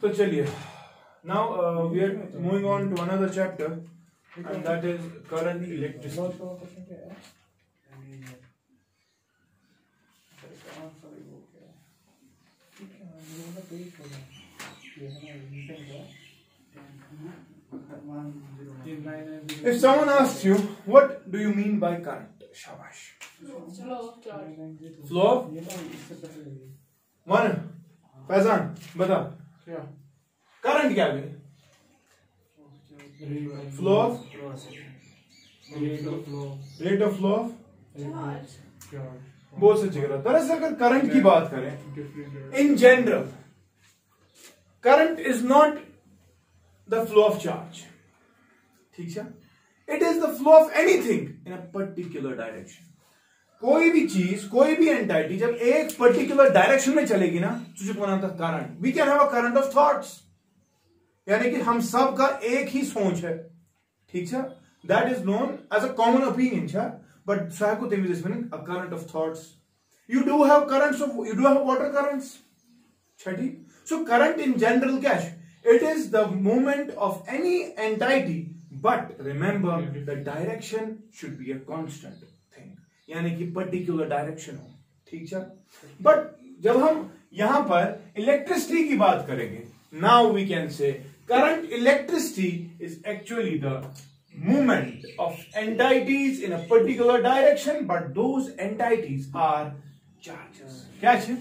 तो चलिए, now we are moving on to another chapter and that is current electricity. If someone asks you, what do you mean by current? Shabash. Flow of one. Faizan, बता. Current क्या है? Flow of rate of flow of बहुत सही जगह. दरअसल अगर current की बात करें, in general, current is not the flow of charge. ठीक है? It is the flow of anything in a particular direction. कोई भी चीज, कोई भी एंटाइटी जब एक पर्टिकुलर डायरेक्शन में चलेगी ना, तुझे कौन आता है current. We can have a current of thoughts, यानी कि हम सब का एक ही सोच है. ठीक है? That is known as a common opinion, but साहब this meaning a current of thoughts. You do have currents of, you do have water currents. छठी. सो करंट इन जनरल क्या है? It is the movement of any entity, but remember the direction should be a constant thing, यानी कि particular direction हो. ठीक है? But जब हम यहां पर इलेक्ट्रिसिटी की बात करेंगे, now we can say current electricity is actually the movement of entities in a particular direction, but those entities are charges. क्या है?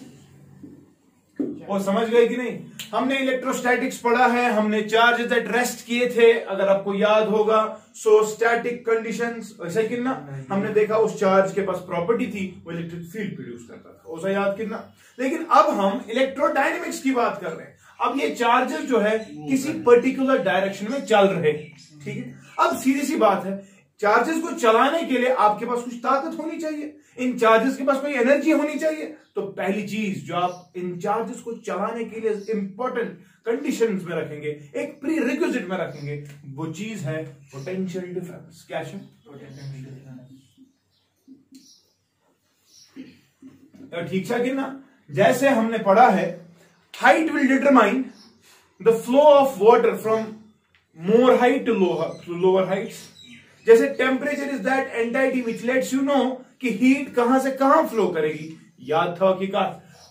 वो समझ गए कि नहीं? हमने इलेक्ट्रोस्टैटिक्स पढ़ा है, हमने चार्जेस एट रेस्ट किए थे, अगर आपको याद होगा. सो स्टैटिक कंडीशंस, ऐसा ही कितना हमने देखा, उस चार्ज के पास प्रॉपर्टी थी, वो इलेक्ट्रिक फील्ड प्रोड्यूस करता था, ऐसा याद कितना. लेकिन अब हम इलेक्ट्रोडायनेमिक्स की बात कर रहे हैं. अब ये चार्जेस जो है किसी पर्टिकुलर डायरेक्शन में चल रहे. ठीक है? अब सीधी सी बात है, चार्जेस को चलाने के लिए आपके पास कुछ ताकत होनी चाहिए, इन चार्जेस के पास कोई एनर्जी होनी चाहिए. तो पहली चीज जो आप इन चार्जेस को चलाने के लिए इंपॉर्टेंट कंडीशंस में रखेंगे, एक प्री रिक्विजिट में रखेंगे, वो चीज है पोटेंशियल डिफरेंस. क्या है? ठीक है कि ना? जैसे हमने पढ़ा है, height will determine the flow of water from more height to lower heights. जैसे temperature is that entity which let's you know कि हीट कहां से कहां फ्लो करेगी. याद था कि का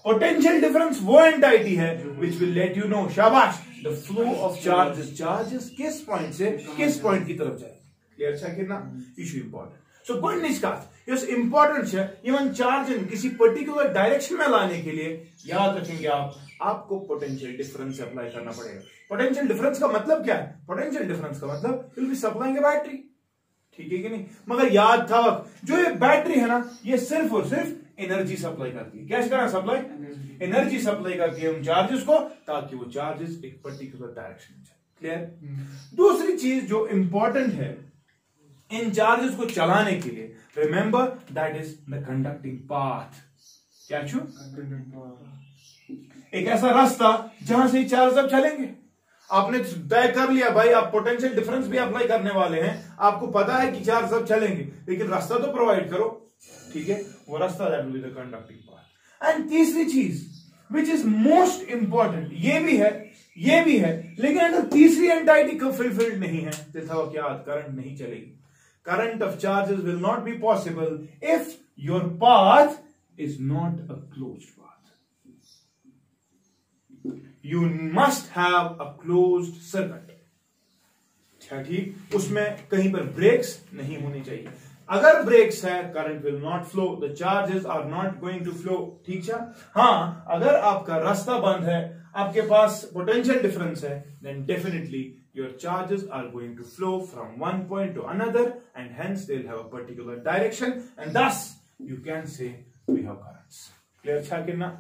पोटेंशियल डिफरेंस वो एंटाइटी है which will let you know, शाबाश, द फ्लो ऑफ चार्जेस किस पॉइंट से किस पॉइंट की तरफ जाएगी. क्लियर है कि ना? Issue important. सो गोडनिश का यस इंपॉर्टेंट है इवन चार्ज इन किसी पर्टिकुलर डायरेक्शन में लाने के लिए याद रखेंगे आपको पोटेंशियल डिफरेंस अप्लाई करना पड़ेगा. पोटेंशियल डिफरेंस का मतलब क्या है? पोटेंशियल डिफरेंस का मतलब will be supplying a battery. ठीक है कि नहीं? मगर याद था जो ये बैटरी है ना, ये सिर्फ और सिर्फ एनर्जी सप्लाई करती है. कैसे करना? सप्लाई एनर्जी सप्लाई करती है उन चार्जेस को, ताकि वो चार्जेस एक पर्टिकुलर डायरेक्शन में जाए. क्लियर? दूसरी चीज जो इंपॉर्टेंट है इन चार्जेस को चलाने के लिए, remember that is the conducting path. क्या छू? एक ऐसा रास्ता जहां से चार्ज अब चलेंगे. आपने तय कर लिया भाई, आप पोटेंशियल डिफरेंस भी अप्लाई करने वाले हैं, आपको पता है कि चार्ज अब चलेंगे, लेकिन रास्ता तो प्रोवाइड करो. ठीक है? वो रास्ता that will be the conducting path. And तीसरी चीज विच इज मोस्ट इंपॉर्टेंट, ये भी है, लेकिन अगर तीसरी एंटाइटी को फुलफिल्ड नहीं है, तो क्या करंट नहीं चलेगी. Current of charges will not be possible if your path is not a closed path. You must have a closed circuit. ठीक? उसमें कहीं पर ब्रेक्स नहीं होनी चाहिए. अगर ब्रेक्स है, current will not flow, the charges are not going to flow. ठीक है? हाँ, अगर आपका रास्ता बंद है, आपके पास पोटेंशियल डिफरेंस है, then definitely your charges are going to flow from one point to another and hence they'll have a particular direction and thus you can say we have currents. Clear था कि ना?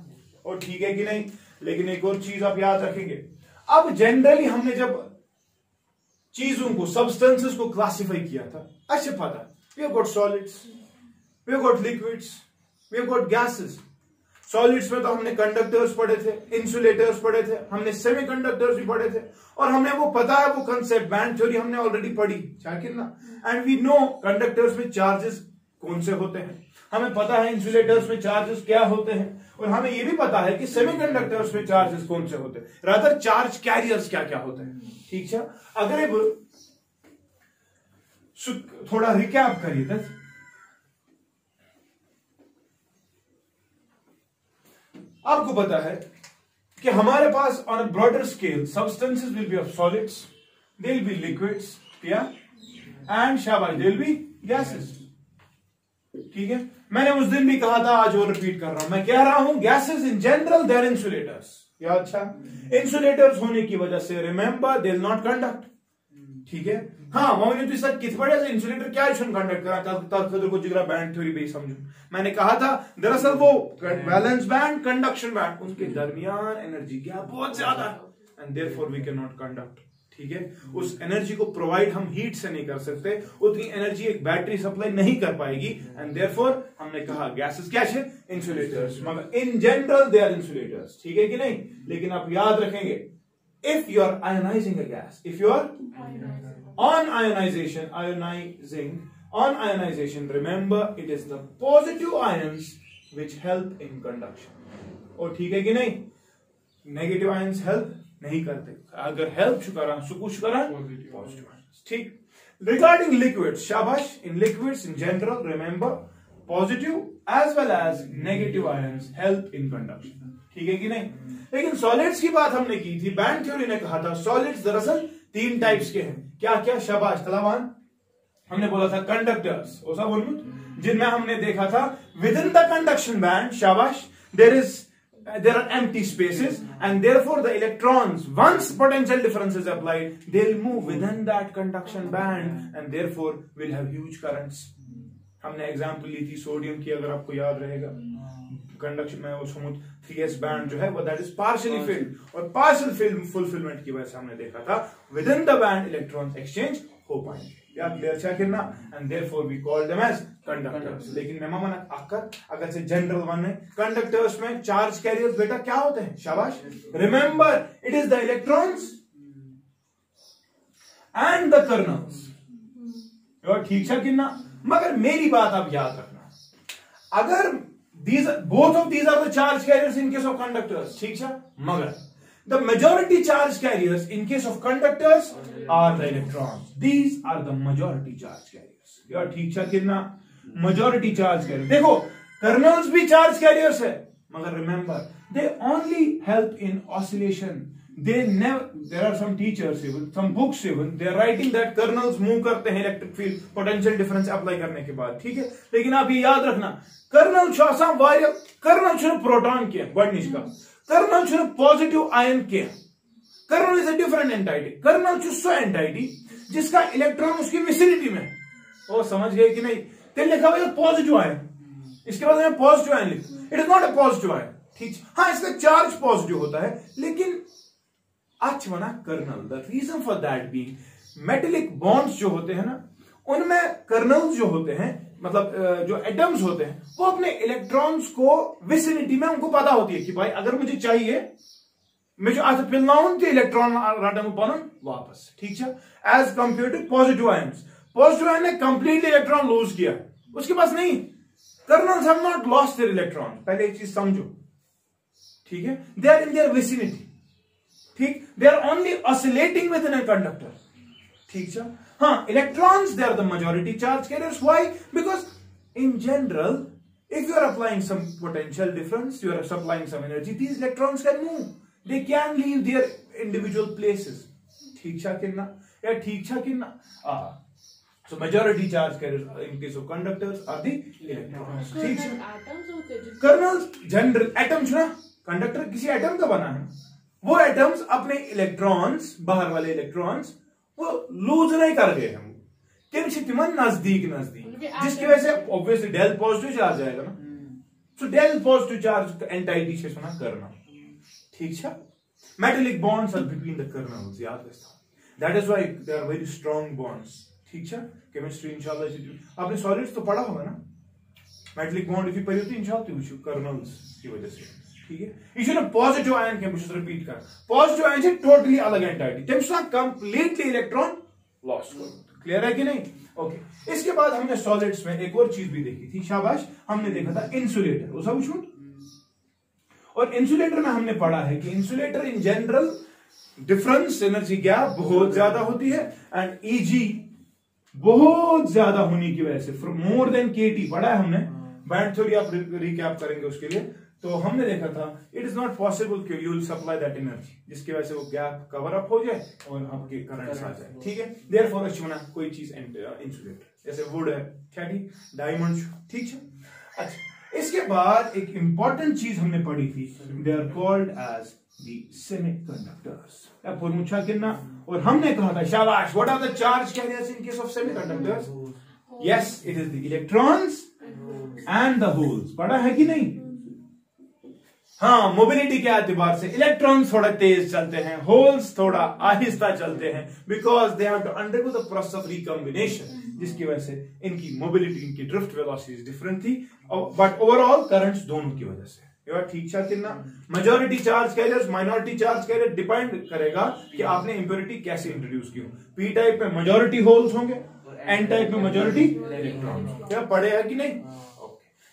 और ठीक है कि नहीं? लेकिन एक और चीज आप याद रखेंगे, अब जनरली हमने जब चीजों को, सब्सटेंसेस को क्लासिफाई किया था, अच्छा पता, we have got solids, we have got liquids, we have got gases. Solids में तो हमने कंडक्टर्स पढ़े थे, इंसुलेटर्स पढ़े थे, हमने सेमीकंडक्टर्स भी पढ़े थे, और हमने वो पता है वो कंसेप्ट, बैंड थ्योरी हमने ऑलरेडी पढ़ी, ना. एंड वी नो कंडक्टर्स में चार्जेस कौन से होते हैं. हमें पता है इंसुलेटर्स में चार्जेस क्या होते हैं, और हमें यह भी पता है कि सेमीकंडक्टर्स में चार्जेस कौन से होते हैं, रादर चार्ज कैरियर्स क्या क्या होते हैं। ठीक है, अगर अब थोड़ा रिकैप करिए, आपको पता है कि हमारे pass on a broader scale substances will be of solids, they will be liquids, या एंड शाबाश दे विल बी गैसेस। ठीक है, मैंने उस दिन भी कहा था, आज और रिपीट कर रहा हूं, मैं कह रहा हूं gases in general they are insulators. या अच्छा, इंसुलेटर्स होने की वजह से remember they will not conduct. ठीक है, हाँ मौजूद तो सर किस बड़े से इंसुलेटर क्या कंडक्ट करा को जिगरा बैंड थ्योरी भी समझो। मैंने कहा था दरअसल वो बैलेंस बैंड कंडक्शन बैंड उनके दरमियान एनर्जी गैप बहुत ज्यादा है, and therefore we can not conduct. ठीक है, उस एनर्जी को प्रोवाइड हम हीट से नहीं कर सकते, उतनी एनर्जी एक बैटरी सप्लाई नहीं कर पाएगी, एंड देयरफॉर हमने कहा गैसेस क्या है, इंसुलेटर्स, मगर in general they are insulators. ठीक है कि नहीं, लेकिन आप याद रखेंगे if you are ionizing a gas, if you are on ionization, remember it is the positive ions which help in conduction. और ठीक है कि नहीं, नेगेटिव आयंस हेल्प नहीं करते, अगर हेल्प करा कुछ करा पॉजिटिव आयंस। ठीक, रिगार्डिंग लिक्विड्स, शाबाश, in liquids in general remember positive as well as negative ions help in conduction. ठीक है कि नहीं, लेकिन सॉलिड्स की बात हमने की थी, बैंड थ्योरी ने कहा था सॉलिड्स दरअसल 3 टाइप्स के हैं। क्या क्या, शाबाश तलावान, हमने बोला था कंडक्टर्स, वो सब उनमें जिनमें हमने देखा था within the conduction band, शाबाश, there are empty spaces and therefore the electrons, once potential difference is applied, they'll move within that conduction band and therefore will have huge currents. हमने example ली थी sodium की, अगर आपको याद रहेगा, conduction में वो स्मूथ 3s बैंड जो है वो दैट इज पार्शियली फिल्ड, और पार्शियल फिल्म फुलफिलमेंट की वजह से हमने देखा था within the band electrons exchange हो पाएंगे। या क्लियर छा कितना, and therefore we call them as conductors. लेकिन मैं मन अगर से जनरल वन में कंडक्टर्स में चार्ज कैरियर्स बेटा क्या होते हैं, शाबाश, remember it is the electrons and the kernels. ठीक छा कितना, मगर मेरी बात आप याद रखना, अगर both of these are the charge carriers in case of conductors, ठीक है, मगर the majority charge carriers in case of conductors are the electrons. These are the majority charge carriers. यार ठीक है कितना, majority charge carriers। देखो kernels भी charge carriers है, मगर remember they only help in oscillation. They never, there are some teachers even, some books even, they are writing that kernels move करते हैं electric field potential difference apply करने के बाद। ठीक है, लेकिन आप ये याद रखना कर्नल छ आसान वारिया, कर्नल छ प्रोटॉन के गोडनिश का, कर्नल छ पॉजिटिव आयन के, kernel is a different entity, kernel छ सो एंटाइटी जिसका इलेक्ट्रॉन उसकी विसिनिटी में। ओ समझ गए कि नहीं, तो लिखा हुआ पॉजिटिव आयन, इसके बाद में पॉजिटिव आयन लिख, it is not a positive ion. ठीक, हाँ इसका चार्ज पॉजिटिव होता है, लेकिन आज बना kernel. The reason for that being metallic bonds जो होते हैं ना, उनमें कर्नल्स जो होते हैं, मतलब जो एटम्स होते हैं, वो अपने इलेक्ट्रॉन्स को विसिनिटी में उनको पता होती है कि भाई अगर मुझे चाहिए मैं जो आज पिलनाउन के इलेक्ट्रॉन रटन बनन वापस। ठीक है, as compare to positive ions, positive ion ने कंप्लीटली इलेक्ट्रॉन लूज किया, उसके पास नहीं, kernels have not lost their electron. पहले एक चीज समझो, ठीक है, they are in their vicinity. ठीक, they are only oscillating within a conductor. ठीक है, हाँ electrons they are the majority charge carriers. Why? Because in general if you are applying some potential difference, you are supplying some energy, these electrons can move, they can leave their individual places. ठीक छा किन्ना या ठीक छा किन्ना, so majority charge carriers in case of conductors are the electrons. ठीक है, kernels general atoms ना, कंडक्टर किसी एटम का बना है, वो एटम्स अपने इलेक्ट्रॉन्स, बाहर वाले इलेक्ट्रॉन्स वो लूज नहीं कर गए हैं, नजदीक नजदीक, जिसकी वजह से ऑब्वियसली डेल पॉजिटिव चार्ज आएगा ना, so the positive charge entity से सुना करना। ठीक है, metallic bonds are between the kernels, याद रखना, that is why they are very strong bonds. ठीक है, केमिस्ट्री इंशाल्लाह आपने सॉलिड्स तो पढ़ा होगा ना, मेटेलिक बॉन्ड इफ पढ़ी होती इंशाल्लाह कर्नल्स की वजह से। ठीक है, ये पॉजिटिव आयन के मुझे रिपीट कर, पॉजिटिव आयन से टोटली अलग एंटाइटी, तम कंप्लीटली इलेक्ट्रॉन लॉस कर। क्लियर है कि नहीं? ओके, इसके बाद हमने सॉलिड्स में एक और चीज भी देखी थी, शाबाश, हमने देखा था इंसुलेटर, वो सब छूट। और इंसुलेटर में हमने पढ़ा है कि insulator in general difference energy gap बहुत ज्यादा होती है एंड ईजी बहुत ज्यादा होने की वजह से मोर देन केटी पढ़ा है हमने, बैंड थ्योरी आप रिकैप करेंगे उसके लिए। तो हमने देखा था इट इज नॉट पॉसिबल कि you will supply that energy जिसकी वजह से वो गैप कवर अप हो जाए और आपके करंट आ जाए, ठीक है। देयरफॉर चुना कोई चीज इंसुलेटर, जैसे वुड है, क्या ठीक, डायमंड, ठीक है। अच्छा, इसके बाद एक इंपॉर्टेंट चीज हमने पढ़ी थी, they are called as the semiconductors, मुछा किन्ना। और हमने कहा था, शाबाश, what are the charge carriers in case of semiconductors? Yes, it is the electrons and the holes, पढ़ा है कि नहीं? हाँ, मोबिलिटी के एतबार से इलेक्ट्रॉन्स थोड़ा तेज चलते हैं, होल्स थोड़ा आहिस्ता चलते हैं, because they have to undergo the process of recombination, जिसकी वजह से इनकी मोबिलिटी, इनकी ड्रिफ्ट वेलोसिटी डिफरेंट थी, बट ओवरऑल करंट्स दोनों की वजह से। ठीक है कितना majority charge carriers, minority charge carrier depend करेगा कि आपने इंप्योरिटी कैसे इंट्रोड्यूस की हो। पी टाइप में मेजॉरिटी होल्स होंगे, एन टाइप में मेजॉरिटी इलेक्ट्रॉन्स। क्या पढ़े है कि नहीं?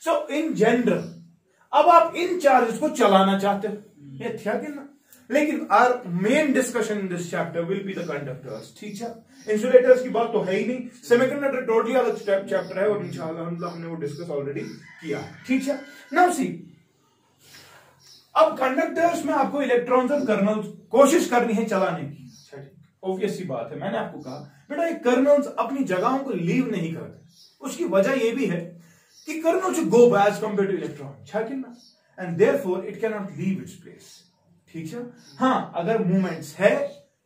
सो इन जनरल अब आप इन चार्जेस को चलाना चाहते हो, ये था कि ना, लेकिन our main discussion in this chapter will be the conductors, ठीक है। इंसुलेटर्स की बात तो है ही नहीं, सेमीकंडक्टर टोटली अलग चैप्टर है और इंशाल्लाह हमने वो डिस्कस ऑलरेडी किया, ठीक है। नाउ सी, अब कंडक्टर्स में आपको इलेक्ट्रॉन्स और कर्नल्स कोशिश करनी है चलाने की, ऑब्वियस सी बात है। मैंने आपको कहा बेटा ये कर्नल्स अपनी जगहों को लीव नहीं करते, उसकी वजह यह भी है कि colonel should go as compared to electron, and therefore it cannot leave its place, ठीक है। हाँ, अगर मूवमेंट्स है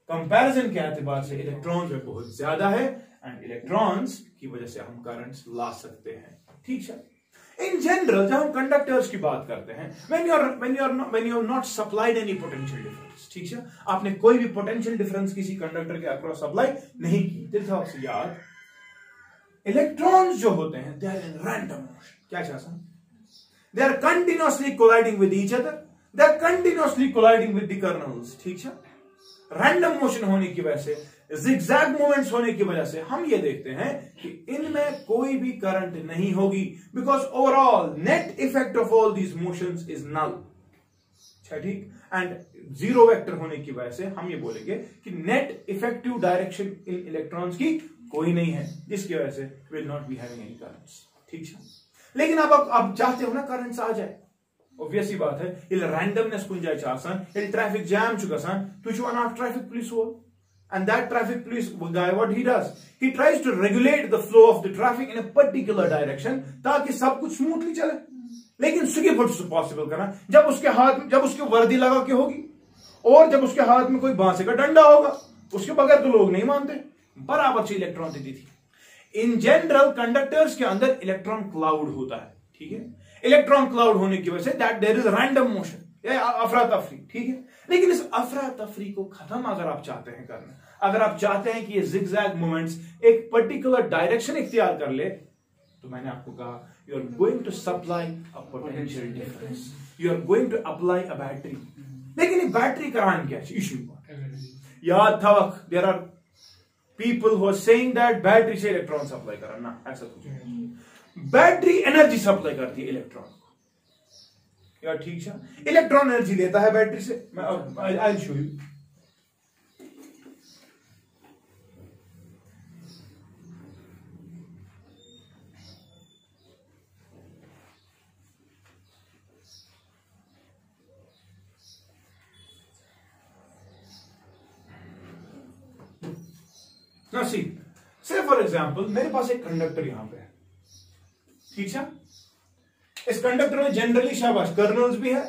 कंपैरिजन के एतबार से इलेक्ट्रॉन्स में बहुत ज्यादा है एंड इलेक्ट्रॉन्स की वजह से हम करंट्स ला सकते हैं, ठीक है। इन जनरल जब हम कंडक्टर्स की बात करते हैं, when you have not supplied any potential difference, ठीक है, आपने कोई भी पोटेंशियल डिफरेंस किसी कंडक्टर के अक्रॉस सप्लाई नहीं की, दिल था आपसे याद, इलेक्ट्रॉन्स जो होते हैं they are in random motion, क्या चाहता हूं, they are continuously colliding with each other, they are continuously colliding with the kernels, ठीक है। रैंडम मोशन होने की वजह से, जिगजैग मूवमेंट्स होने की वजह से हम ये देखते हैं कि इनमें कोई भी करंट नहीं होगी, because overall net effect of all these motions is null, ठीक। एंड जीरो वेक्टर होने की वजह से हम ये बोलेंगे कि net effective direction in electrons की कोई नहीं है, जिसकी वजह से will not be having any currents, ठीक है। लेकिन अब चाहते हो ना करंट्स आ जाए, ऑब्वियस ही बात है, ये रैंडमनेस कुछ जाए आसान, ये ट्रैफिक जैम चुका आसान, तुझे अनाफ ट्रैफिक पुलिस हो, and that traffic police guy what he does, he tries to regulate the flow of the traffic in a particular direction ताकि सब कुछ स्मूथली चले। लेकिन स्किप पॉसिबल करना जब उसके हाथ में, जब उसकी वर्दी लगा के होगी और जब उसके हाथ में कोई बांसे का डंडा होगा, उसके बगैर तो लोग नहीं मानते, बराबर से इलेक्ट्रॉन देती थी। इन जनरल कंडक्टर्स के अंदर इलेक्ट्रॉन क्लाउड होता है, ठीक है। इलेक्ट्रॉन क्लाउड होने की वजह से that there is random motion, अफरा तफरी, ठीक है। लेकिन इस अफरा तफरी को खत्म अगर आप चाहते हैं करना, अगर आप चाहते हैं कि ये जिगजैग मूवमेंट्स एक पर्टिकुलर डायरेक्शन इख्तियार कर ले, तो मैंने आपको कहा you are going to supply a potential difference, you are going to apply a battery. लेकिन ये बैटरी करान क्या इशू, याद था वक्त there are people who are saying that battery से इलेक्ट्रॉन सप्लाई करना, ऐसा कुछ नहीं। बैटरी एनर्जी सप्लाई करती है इलेक्ट्रॉन को, यार ठीक है, इलेक्ट्रॉन एनर्जी लेता है बैटरी से। I will show you. Now see, say for example, मेरे पास एक कंडक्टर यहां पे है, ठीक है। इस कंडक्टर में जनरली शाबाश कर्नल्स भी है,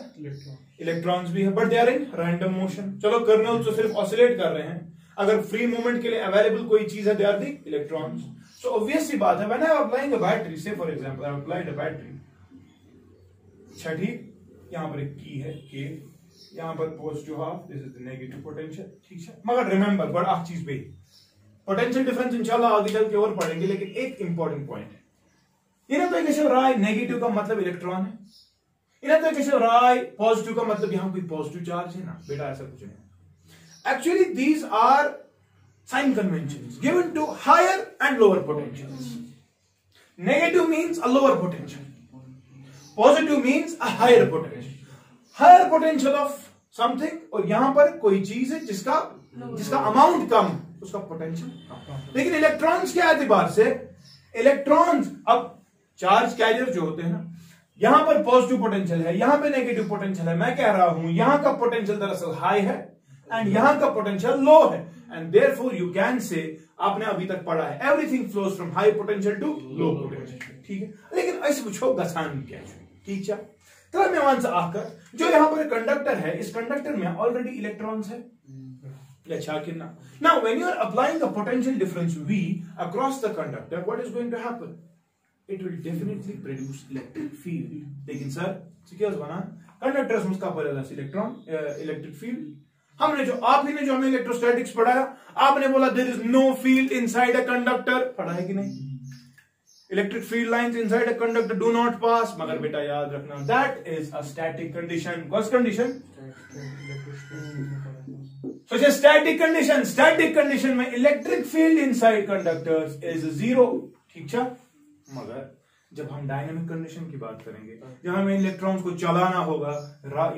इलेक्ट्रॉन्स भी है, but they are in random motion. चलो कर्नल्स तो सिर्फ ऑसिलेट कर रहे हैं, अगर फ्री मूवमेंट के लिए अवेलेबल कोई चीज है, they are the electrons. So obvious सी बात है, when I am applying a battery, say for example I am applied a battery, अच्छा ठीक, यहां पर एक की है के, यहां पर positive half, this is the negative potential, ठीक है। मगर रिमेंबर बड़ा चीज भी, पोटेंशियल डिफरेंस इंशाल्लाह आगे चल के और पढ़ेंगे, लेकिन एक इंपॉर्टेंट पॉइंट है, इन्हें तो एक राय नेगेटिव का मतलब इलेक्ट्रॉन है, इन्हें तो एक राय पॉजिटिव का मतलब यहां कोई पॉजिटिव चार्ज है ना, बेटा ऐसा कुछ नहीं। Actually these are sign conventions given to higher and lower potentials. Negative means a lower potential. Positive means a higher potential. Higher potential of something, और यहां पर कोई चीज है जिसका अमाउंट कम, उसका पोटेंशियल कम. लेकिन इलेक्ट्रॉन्स के एतबार से इलेक्ट्रॉन्स, अब चार्ज कैरियर जो होते हैं ना, यहां पर पॉजिटिव पोटेंशियल है, यहां पे नेगेटिव पोटेंशियल है. मैं कह रहा हूं यहां का पोटेंशियल दरअसल हाई है एंड यहां का पोटेंशियल लो है, and therefore you can say, आपने अभी तक पढ़ा है, everything flows from high potential to low potential. ठीक है, लेकिन ऐसे पूछो गसान क्या है. ठीक है, तो मैं वन से आकर जो यहां पर कंडक्टर है, इस कंडक्टर में ऑलरेडी इलेक्ट्रॉन्स है. अच्छा कितना. Now when you are applying the potential difference V across the conductor, what is going to happen? It will definitely produce electric field. लेकिन सर क्या बना, कंडक्टर्स में उसका पहला इलेक्ट्रॉन इलेक्ट्रिक फील्ड. हमने जो आपने जो हमें इलेक्ट्रोस्टैटिक्स पढ़ाया, आपने बोला there is no field inside a conductor. पढ़ा है कि नहीं? Electric field lines inside a conductor do not pass. मगर बेटा याद रखना, that is a static condition. कौन कंडीशन? So स्टैटिक कंडीशन में electric field inside conductors is zero. ठीक है, मगर जब हम डायनामिक कंडीशन की बात करेंगे, जब हमें इलेक्ट्रॉन्स को चलाना होगा,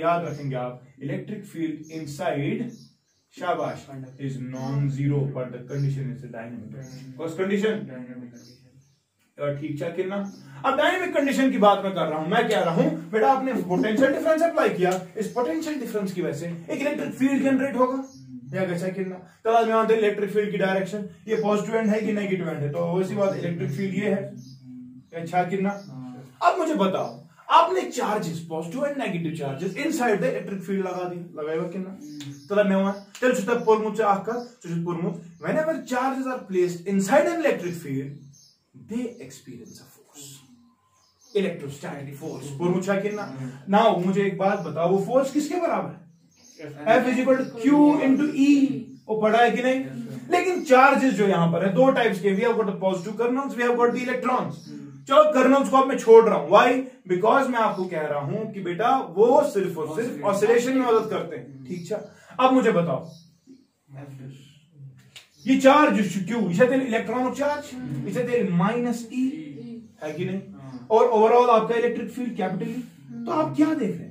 याद रखेंगे आप, इलेक्ट्रिक फील्ड इनसाइड, शाबाश, is non zero, but the condition is dynamic. कौन कंडीशन? ठीक है कितना. अब डायनामिक कंडीशन की बात मैं कर रहा हूं. मैं कह रहा हूं बेटा आपने पोटेंशियल डिफरेंस अप्लाई किया, इस पोटेंशियल डिफरेंस की वजह से एक इलेक्ट्रिक फील्ड जनरेट होगा. या कैसा कितना तलाश में आते इलेक्ट्रिक फील्ड की डायरेक्शन, ये पॉजिटिव एंड है कि नेगेटिव एंड है, तो वैसी बात इलेक्ट्रिक फील्ड ये है. अच्छा कितना. अब मुझे बताओ, आपने charges positive and negative charges inside the electric field लगा दी, लगाएगा कितना. तला मैं वहां चल सुता पुरमुत से आकर पुरमुत, whenever charges are placed inside an electric field they experience a force, electrostatic force. पुरमुत कितना. नाउ मुझे एक बात बताओ, वो फोर्स किसके बराबर है? F is equal to Q into E. वो पढ़ा है कि नहीं? लेकिन चार्जेस जो यहां पर है दो टाइप्स के, we have got the positive kernels, we have got the electrons. चलो कर्नल्स को अब मैं छोड़ रहा हूं. व्हाई? बिकॉज मैं आपको कह रहा हूं कि बेटा वो सिर्फ और सिर्फ ऑसिलेशन में मदद करते हैं. ठीक है, अब मुझे बताओ, ये चार्ज Q, इसे तेरे इलेक्ट्रॉन चार्ज, इसे तेरे माइनस E है कि नहीं, और ओवरऑल आपका इलेक्ट्रिक फील्ड कैपिटल E. तो आप क्या देख रहे हैं?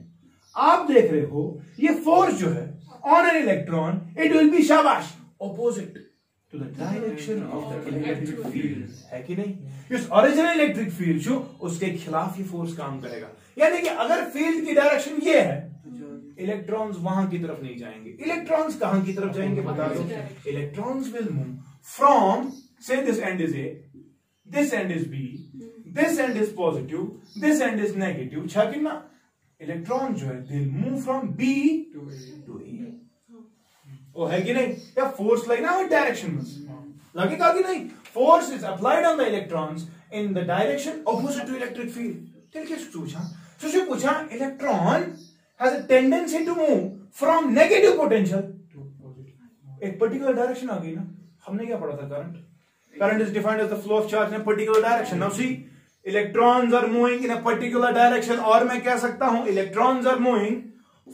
आप देख रहे हो ये फोर्स जो है on an electron, it will be शाबाश opposite to the direction of the electric field, है कि नहीं. इस ओरिजिनल इलेक्ट्रिक फील्ड जो, उसके खिलाफ ये फोर्स काम करेगा. यानी कि अगर फील्ड की डायरेक्शन ये है, इलेक्ट्रॉन्स वहां की तरफ नहीं जाएंगे. इलेक्ट्रॉन्स कहां की तरफ जाएंगे बता दो. Electrons will move from, say this end is A, this end is B, this end is positive, this end is negative. छा कि ना, इलेक्ट्रॉन जो है they move from B to A. ओ है कि नहीं. या फोर्स लगना है डायरेक्शन में, लगेगा कि नहीं. Force is applied on the electrons in the direction opposite to electric field. ठीक है, पूछा electron has a tendency to move from negative potential to एक पर्टिकुलर डायरेक्शन. आ गई ना, हमने क्या पढ़ा था, current is defined as the flow of charge in a particular direction. Now see, electrons are moving in a particular direction, और मैं कह सकता हूं electrons are moving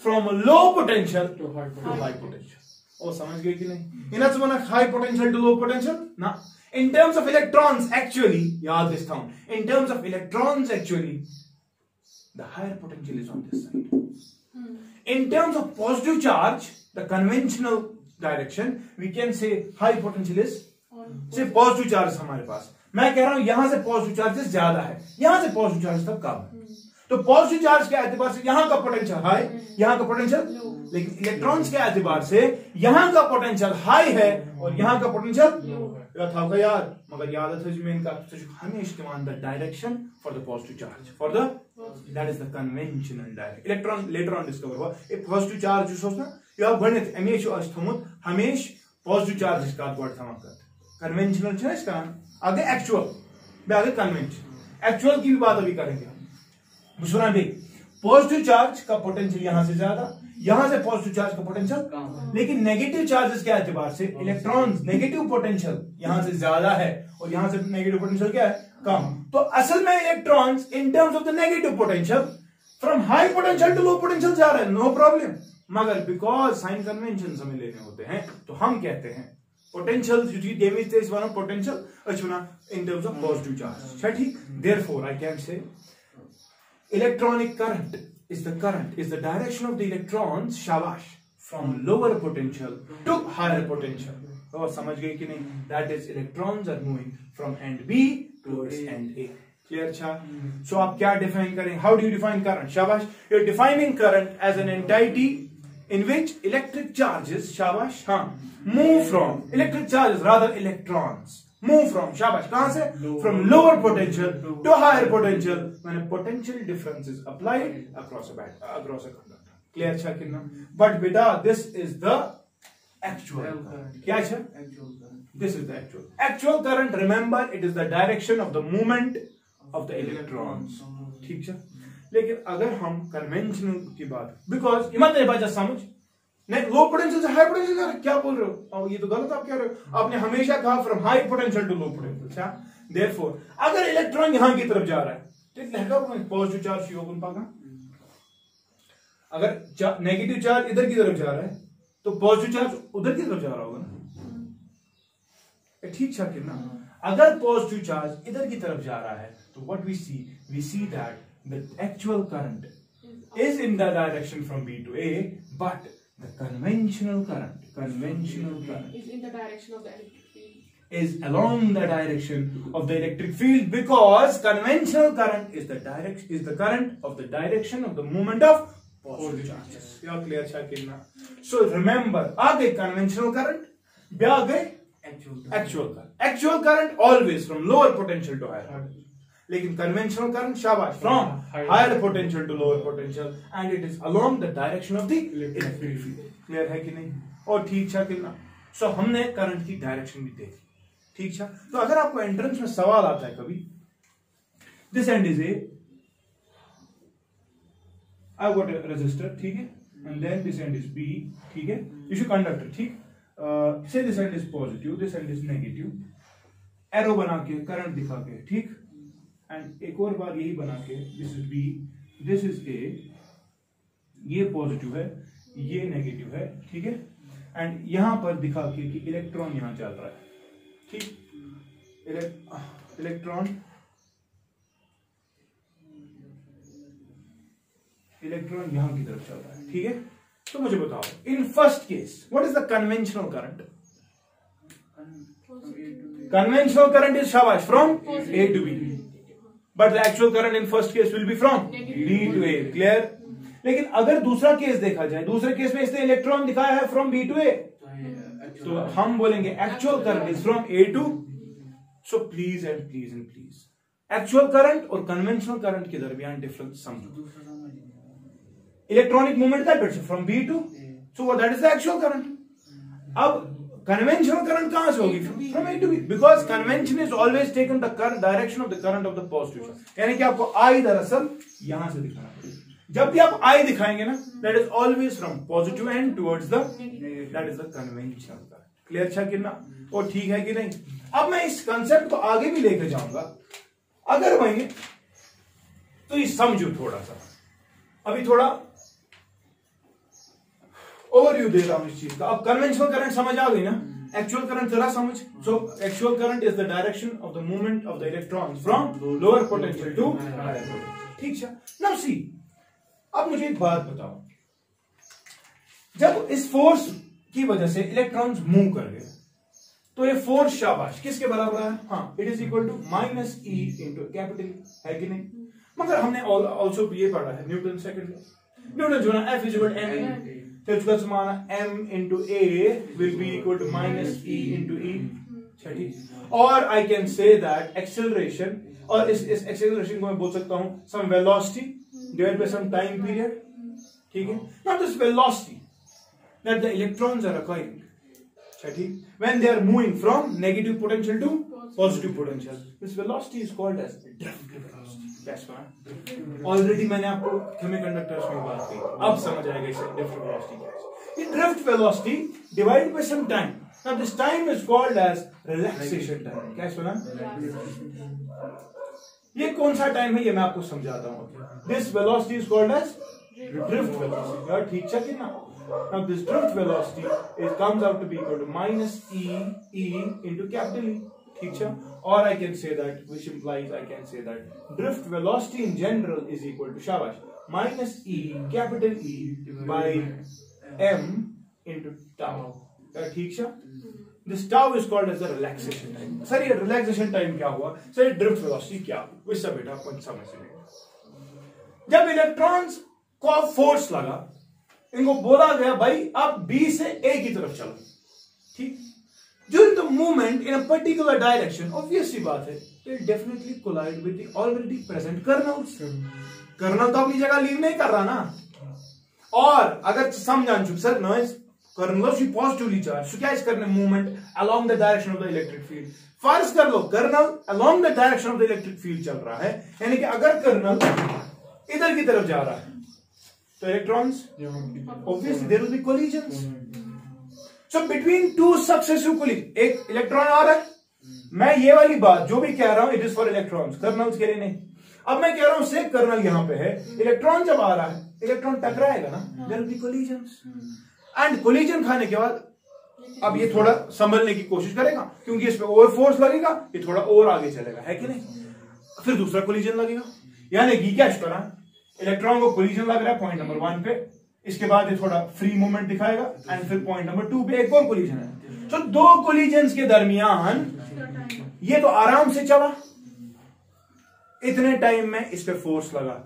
from a low potential to high potential. ओ समझ गए कि नहीं? इनसे बना high potential to low potential ना. In terms of electrons actually, याद रखता हूं, in terms of electrons actually the higher potential is on this side. In terms of positive charge, the conventional direction, we can say high potential is सिर्फ positive charge हमारे पास. मैं कह रहा हूं यहां से पॉजिटिव चार्जेस ज्यादा है, यहां से पॉजिटिव चार्ज तक कम है. तो पॉजिटिव चार्ज के एतबार से यहां का पोटेंशियल हाई, यहां का पोटेंशियल, लेकिन इलेक्ट्रॉन्स के एतबार से यहां का पोटेंशियल हाई है और यहां का पोटेंशियल लो है. था का यार, मगर याद है मैं इनका हमेशा इस्तेमाल the direction for the positive charge, for the that is the conventional direction. Electron later on discover हुआ ए पॉजिटिव चार्ज जो सोचना या गणित हमेशा थमुत हमेशा पॉजिटिव चार्ज का गॉड थमा कर कन्वेंशनल छे इसका आगे एक्चुअल आगे कन्वेंशन. एक्चुअल की भी बात अभी करेंगे हम. सुना भी, पॉजिटिव चार्ज का पोटेंशियल यहां से ज्यादा, यहां से पॉजिटिव चार्ज का पोटेंशियल कम, लेकिन नेगेटिव चार्जेस के एतबार से इलेक्ट्रॉन्स नेगेटिव पोटेंशियल यहां से ज्यादा है और यहां से नेगेटिव पोटेंशियल क्या है, कम. तो असल में electrons in terms of the negative potential from high potential to low potential जा रहे हैं, नो प्रॉब्लम. मगर बिकॉज साइन कन्वेंशन हमें लेने होते हैं तो हम कहते हैं potential damage is one of potential in terms of positive charge. Therefore, I can say electronic current is the direction of the electrons, shabash, from lower potential to higher potential. Oh, समझ गए कि नहीं? That is, electrons are moving from end B towards end A. Clear cha? So आप क्या define करें? How do you define current? शाबाश. You're defining current as an entity in which electric charges, shabash, move from electric charges, rather electrons move from, shabash, kahan se? From lower potential to higher potential when a potential difference is applied across a conductor. Clear cha kinna? But beta, this is the actual current. Kya cha? This is the actual current. Remember, it is the direction of the movement of the electrons. ठीक है? लेकिन अगर हम conventional की बात, because इमत बाजा समझ नहीं, लो पोटेंशियल से हाई पोटेंशियल, क्या बोल रहे हो? और ये तो गलत आप कह रहे हो. आपने हमेशा कहा from high potential to low potential. अच्छा, देयरफॉर अगर इलेक्ट्रॉन यहां की तरफ जा रहा है तो लहका पॉजिटिव चार्ज योगुन पागा. अगर नेगेटिव चार्ज इधर की तरफ जा रहा है तो पॉजिटिव चार्ज उधर की तरफ जा रहा होगा ना. ठीक है कितना? अगर पॉजिटिव चार्ज इधर की तरफ जा रहा है तो what we see that the actual current is in the direction from B to A, but the conventional current is in the direction of the electric field, is along the direction of the electric field, because conventional current is the current of the direction of the movement of positive charges. Yeah, clear cha kinna? So remember, aage conventional current, bya aage actual current always from lower potential to higher potential. लेकिन conventional current, शाबाश, from higher potential to lower potential, and it is along the direction of the electric field. Clear है कि नहीं? और ठीक छा कितना? सो हमने करंट की डायरेक्शन भी देखी. ठीक छा? तो अगर आपको एंट्रेंस में सवाल आता है कभी, this end is A, I got a resistor, ठीक है, and then this end is B, ठीक है, इशू कंडक्टर, ठीक, say this end is positive, this end is negative, arrow बना के करंट दिखा के, ठीक, एंड एक और बार यही बना के, this is B, this is A, ये पॉजिटिव है, ये नेगेटिव है, ठीक है, एंड यहां पर दिखा के कि इलेक्ट्रॉन यहां चल रहा है. ठीक, इलेक्ट्रॉन यहां की तरफ चल रहा है. ठीक है, तो मुझे बताओ, in first case what is the conventional current? Conventional current is shabash from A to B, but the actual current in first case will be from B to A. Clear? लेकिन अगर दूसरा केस देखा जाए, दूसरे case में इसने electron दिखाया है from B to A, तो हम बोलेंगे actual current is from A to. So please actual current और conventional current के दरमियान डिफरेंस समझो. Electronic movement that bit from B to, so that is the actual current. अब conventional current कहां से होगी? From A to B, because convention is always taken the current direction of the current of the positive charge. यानी कि आपको I दरअसल यहां से दिखाना पड़ेगा. जब भी आप I दिखाएंगे ना, that is always from positive end towards the, that is the conventional current. Clear था कि ना? और ठीक है कि नहीं? अब मैं इस कंसेप्ट को आगे भी लेकर जाऊंगा. अगर वही तो ये समझो थोड़ा सा, अभी थोड़ा ओवरव्यू दे रहा हूं इस चीज का. अब कन्वेंशनल करंट समझ आ गई ना? एक्चुअल करंट जरा समझ. So actual current is the direction of the movement of the electrons from lower potential to higher potential. ठीक है, नाउ सी, अब मुझे एक बात बताओ, जब इस फोर्स की वजह से इलेक्ट्रॉन्स मूव कर गए तो ये फोर्स शाबाश किसके बराबर है? हाँ, it is equal to minus E into capital, है कि नहीं? मगर हमने ऑल्सो ये पढ़ा है न्यूटन सेकंड लॉ. न्यूटन जो ना F is equal to M, तो इसका समाना m into a will be equal to minus e into e. ठीक, और I can say that acceleration, और इस acceleration को मैं बोल सकता हूं some velocity divided by some time period. ठीक है, not this velocity that the electrons are acquiring. ठीक, when they are moving from negative potential to positive potential, this velocity is called as drift velocity. Already मैंने आपको semiconductors में बात की, अब समझ आएगा इसे ड्रिफ्ट वेलोसिटी क्या है. ये drift velocity divided by some time. Now this time is called as relaxation time. क्या सुना? ये कौन सा टाइम है ये मैं आपको समझाता हूं. This velocity is called as drift velocity. यार ठीक है कि ना? Now this drift velocity comes out to be equal to minus e into capital E. ठीक है? Or I can say that, which implies I can say that drift velocity in general is equal to शाबाश minus e capital E by m into tau. ठीक है? This tau is called as the relaxation time. Sir ये relaxation time क्या हुआ? Sir drift velocity क्या हुआ? वैसा बेटा अपन समझ लेंगे. जब इलेक्ट्रॉन्स को फोर्स लगा, इनको बोला गया भाई आप B से A की तरफ चलो, ठीक? During the movement in a particular direction, obviously बात है, it definitely collide with the already present kernels. Kernel तो अपनी जगह लीव नहीं कर रहा ना. और अगर समझान चुप सर नॉइस कर्नल से पॉजिटिवली चार्ज, so क्या इस करने movement along the direction of the electric field. फर्ज कर लो colonel along the direction of the electric field चल रहा है, यानी कि अगर कर्नल इधर की तरफ जा रहा है तो electrons obviously there will be collisions. So between two successive collisions, एक इलेक्ट्रॉन आ रहा है, मैं ये वाली बात जो भी कह रहा हूं it is for electrons, colonel's के लिए नहीं. अब मैं कह रहा हूं से कर्नल यहां पे है, इलेक्ट्रॉन जब आ रहा है इलेक्ट्रॉन टकराएगा ना, there will be collisions. And collision खाने के बाद अब ये थोड़ा संभलने की कोशिश करेगा क्योंकि इस पे ओवर फोर्स लगेगा, ये थोड़ा और आगे चलेगा, है कि नहीं? फिर दूसरा कोलिजन लगेगा, यानी कि क्या करा, इलेक्ट्रॉन को कोलिजन लग रहा है पॉइंट नंबर 1 पे, इसके बाद ये थोड़ा फ्री मूवमेंट दिखाएगा एंड फिर पॉइंट नंबर 2 पे एक और कोलिजन है. तो दो कोलिजन्स के दरमियान ये तो आराम से चला, इतने टाइम में इस पे फोर्स लगा,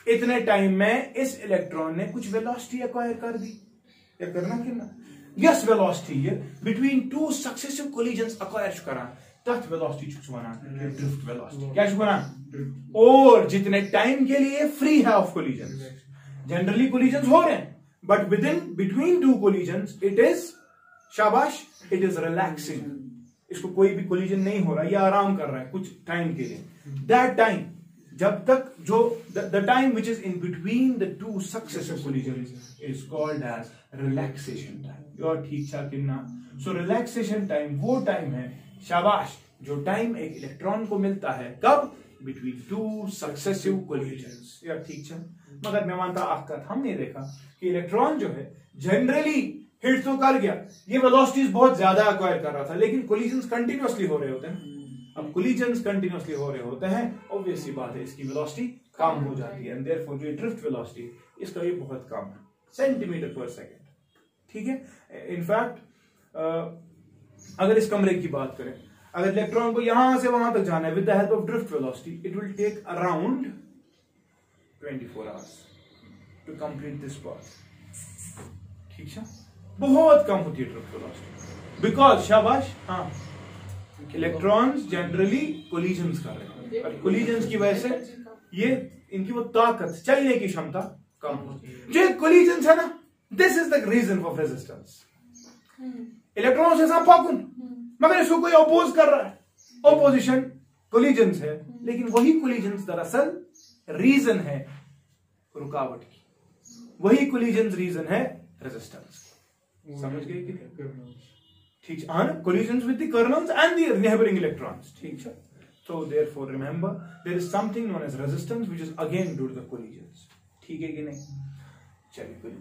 इतने टाइम में इस इलेक्ट्रॉन ने कुछ वेलोसिटी एक्वायर कर दी. क्या करना कितना यस वेलोसिटी ये between two successive collisions acquire करा, तथ वेलोसिटी छुच वनान ड्रिफ्ट वेलोसिटी. क्या छुच वनान? और जितने टाइम के लिए फ्री है ऑफ कोलिजन्स, जनरली कोलिजन्स हो रहे हैं but within between two collisions it is शाबाश, इट इज रिलैक्सिंग. इसको कोई भी कोलिजन नहीं हो रहा, ये आराम कर रहा है कुछ टाइम के लिए. दैट टाइम जब तक जो the time which is in between the two successive collisions is called as relaxation time. और ठीक ठाक कितना. सो रिलैक्सेशन टाइम वो टाइम है शाबाश जो टाइम एक इलेक्ट्रॉन को मिलता है कब, बिटवीन टू सक्सेसिव कोलिजन्स. यार ठीक है, मगर मैं मानता आखिर हमने देखा कि इलेक्ट्रॉन जो है जनरली हिट तो कर गया, ये वेलोसिटीज बहुत ज्यादा एक्वायर कर रहा था, लेकिन कोलिजन्स कंटिन्यूअसली हो रहे होते हैं. अब कोलिजन्स कंटिन्यूअसली हो रहे होते हैं, ऑब्वियसली बात है इसकी वेलोसिटी कम हो जाती है एंड देयरफॉर जो ड्रिफ्ट वेलोसिटी इसका ये बहुत कम है, सेंटीमीटर पर सेकंड. ठीक है. इनफैक्ट अगर इस कमरे की बात करें, अगर इलेक्ट्रॉन को यहां से वहां तक जाना है with the help of drift velocity, it will take around 24 hours to complete this path. ठीक है, बहुत कम होती है ड्रिफ्ट वेलोसिटी बिकॉज शाबाश हाँ इलेक्ट्रॉन्स जनरली कोलिजन्स कर रहे हैं और कोलिजन्स की वजह से ये इनकी वो ताकत चलने की क्षमता कम होती है. जो कोलिजन्स है ना, this is the reason for resistance. Electron से पाकुन मगर इसको कोई अपोज कर रहा है, ऑपोजिशन कोलिजन्स है, लेकिन वही कोलिजन्स दरअसल रीजन है रुकावट की, वही कोलिजन्स रीजन है रेजिस्टेंस. समझ गए कि ठीक है, collisions with the kernels and the neighboring electrons. ठीक है. So therefore remember there is something known as resistance which is again due to the collisions. ठीक है कि नहीं? चलिए कोई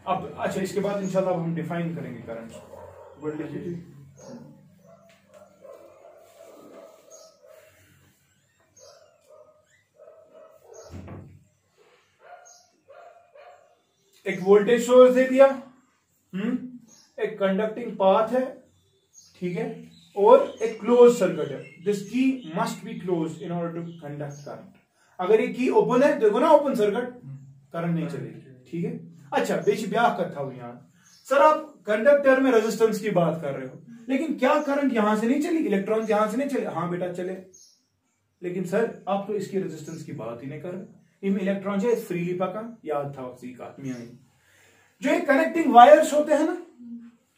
अब अच्छा इसके बाद इंशाल्लाह हम डिफाइन करेंगे करंट. बोल लीजिए. एक वोल्टेज सोर्स दे दिया, एक कंडक्टिंग पाथ है, ठीक है, और एक क्लोज सर्किट है. This key must be close in order to conduct current. अगर ये की ओपन है, देखो ना ओपन सर्किट, करंट नहीं चलेगी. ठीक है. अच्छा बेच ब्याह कथा हुई यहां सर, आप कंडक्टर में रेजिस्टेंस की बात कर रहे हो, लेकिन क्या करंट यहां से नहीं चली, इलेक्ट्रॉन यहां से नहीं चले? हाँ बेटा चले, लेकिन सर आप तो इसकी रेजिस्टेंस की बात ही नहीं कर रहे. इनमें इलेक्ट्रॉन जो फ्रीली पका, याद था उसी का जो ये कनेक्टिंग वायर्स होते हैं ना,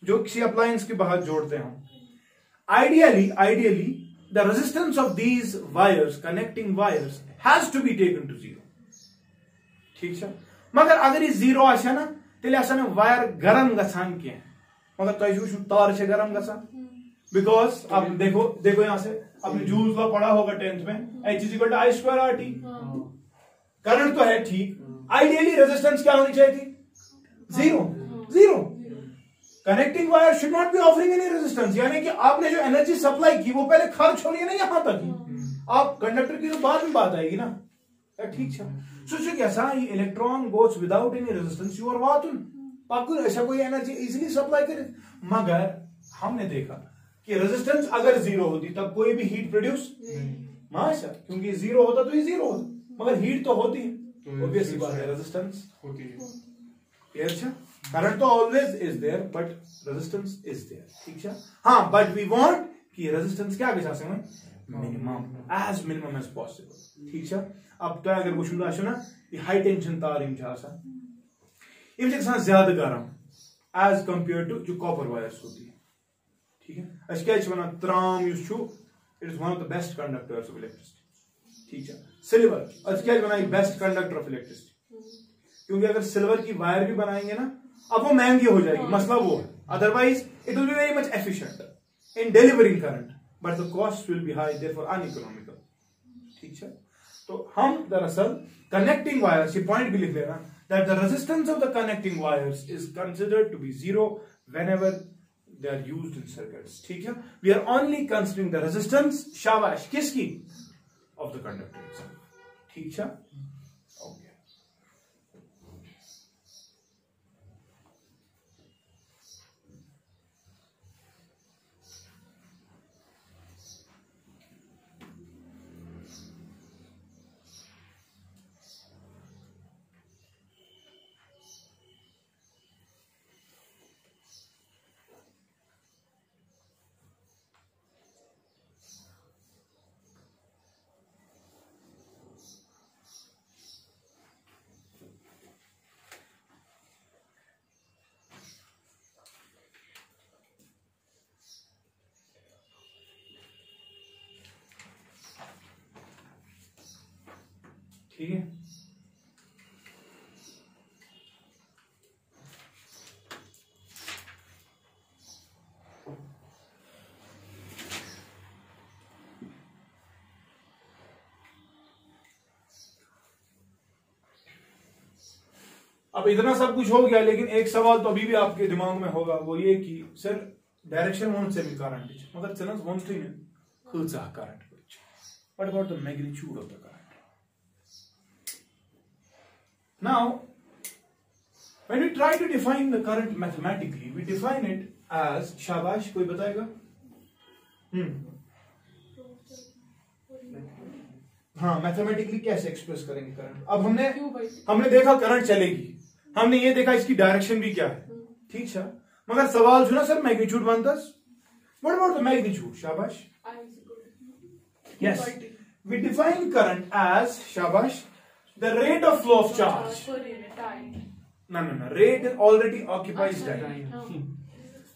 जो किसी अप्लायंस के बाहर जोड़ते हैं, ideally the resistance of these wires, connecting wires, has to be taken to 0. ठीक है. मगर अगर ये 0 आसे ना, तेले आसान वायर गरम गसान के, मगर तुम तार से गरम गसान, बिकॉज अब देखो यहां से आपने जूल्स लॉ पढ़ा होगा 10th में, H=I²RT. करंट तो है ठीक, आइडियली रेजिस्टेंस क्या होनी चाहिए थी? 0. Zero. Connecting wire should not be offering any resistance, यानी कि आपने जो एनर्जी सप्लाई की वो पहले खर्च हो रही है ना यहां तक ही, आप कंडक्टर की तो बाद में बात आएगी ना, ठीक है। सो कैसा ये electron goes without any resistance your वातुन पाकुन ऐसा कोई एनर्जी इजीली सप्लाई करे, मगर हमने देखा कि रेजिस्टेंस अगर जीरो होती तब कोई भी हीट प्रोड्यूस माशा, क्योंकि जीरो होता तो ये जीरो होता, मगर हीट तो होती है, ऑब्वियसली बात है रेजिस्टेंस होती है। अच्छा, करंट तो always is there but resistance is there, ठीक है। हाँ, बट वी वांट कि रेजिस्टेंस क्या गया से minimum as minimum as possible, ठीक है। अब तो अगर वुचुन आसो ना ये हाई टेंशन तार इम आसान इम ज्यादा गर्म एज कंपेयर टू जो कॉपर वायर्स होती है, ठीक है। अस क्या वन त्राम it is one of the best conductors of electricity, ठीक है। सिल्वर अस क्या one best conductor of electricity, क्योंकि अगर सिल्वर की वायर भी बनाएंगे ना अब वो महंगी हो जाएगी, मसला वो है, otherwise it will be very much efficient in delivering current but the cost will be high therefore uneconomical, ठीक है। तो हम दरअसल कनेक्टिंग वायर्स, ये पॉइंट भी लिख लेना, that the resistance of the connecting wires is considered to be zero whenever they are used in circuits, ठीक है। We are only considering the resistance शाबाश किसकी of the conductor itself, ठीक है। ओके, ठीक है। अब इतना सब कुछ हो गया, लेकिन एक सवाल तो अभी भी आपके दिमाग में होगा, वो ये कि सर डायरेक्शन वन से भी करंट मगर चनस वन से कचा current what about the magnitude of the current. Now, when we try to define the current mathematically, we define it as शाबाश, कोई बताएगा? हाँ, मैथमेटिकली कैसे एक्सप्रेस करेंगे करंट। अब हमने देखा करंट चलेगी, हमने ये देखा इसकी डायरेक्शन भी क्या है, ठीक है। मगर सवाल सुना सर मैग्नीट्यूड बनता, व्हाट अबाउट द मैग्नीट्यूड? शाबाश, yes, we define current as शाबाश the rate of flow of charge per unit time. No, rate already occupies time.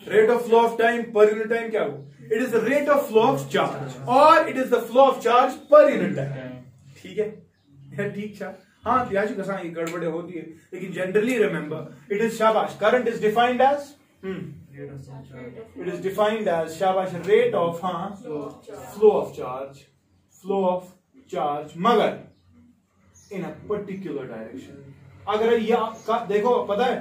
Rate of flow of time per unit time क्या हो? It is the rate of flow of charge or it is the flow of charge per unit time. ठीक है, ठीक है। हाँ, याद कसा ये गड़बड़े होती है, लेकिन generally remember it is शाबाश current is defined as it is defined as शाबाश rate of flow of charge मगर in a particular direction। अगर ये देखो पता है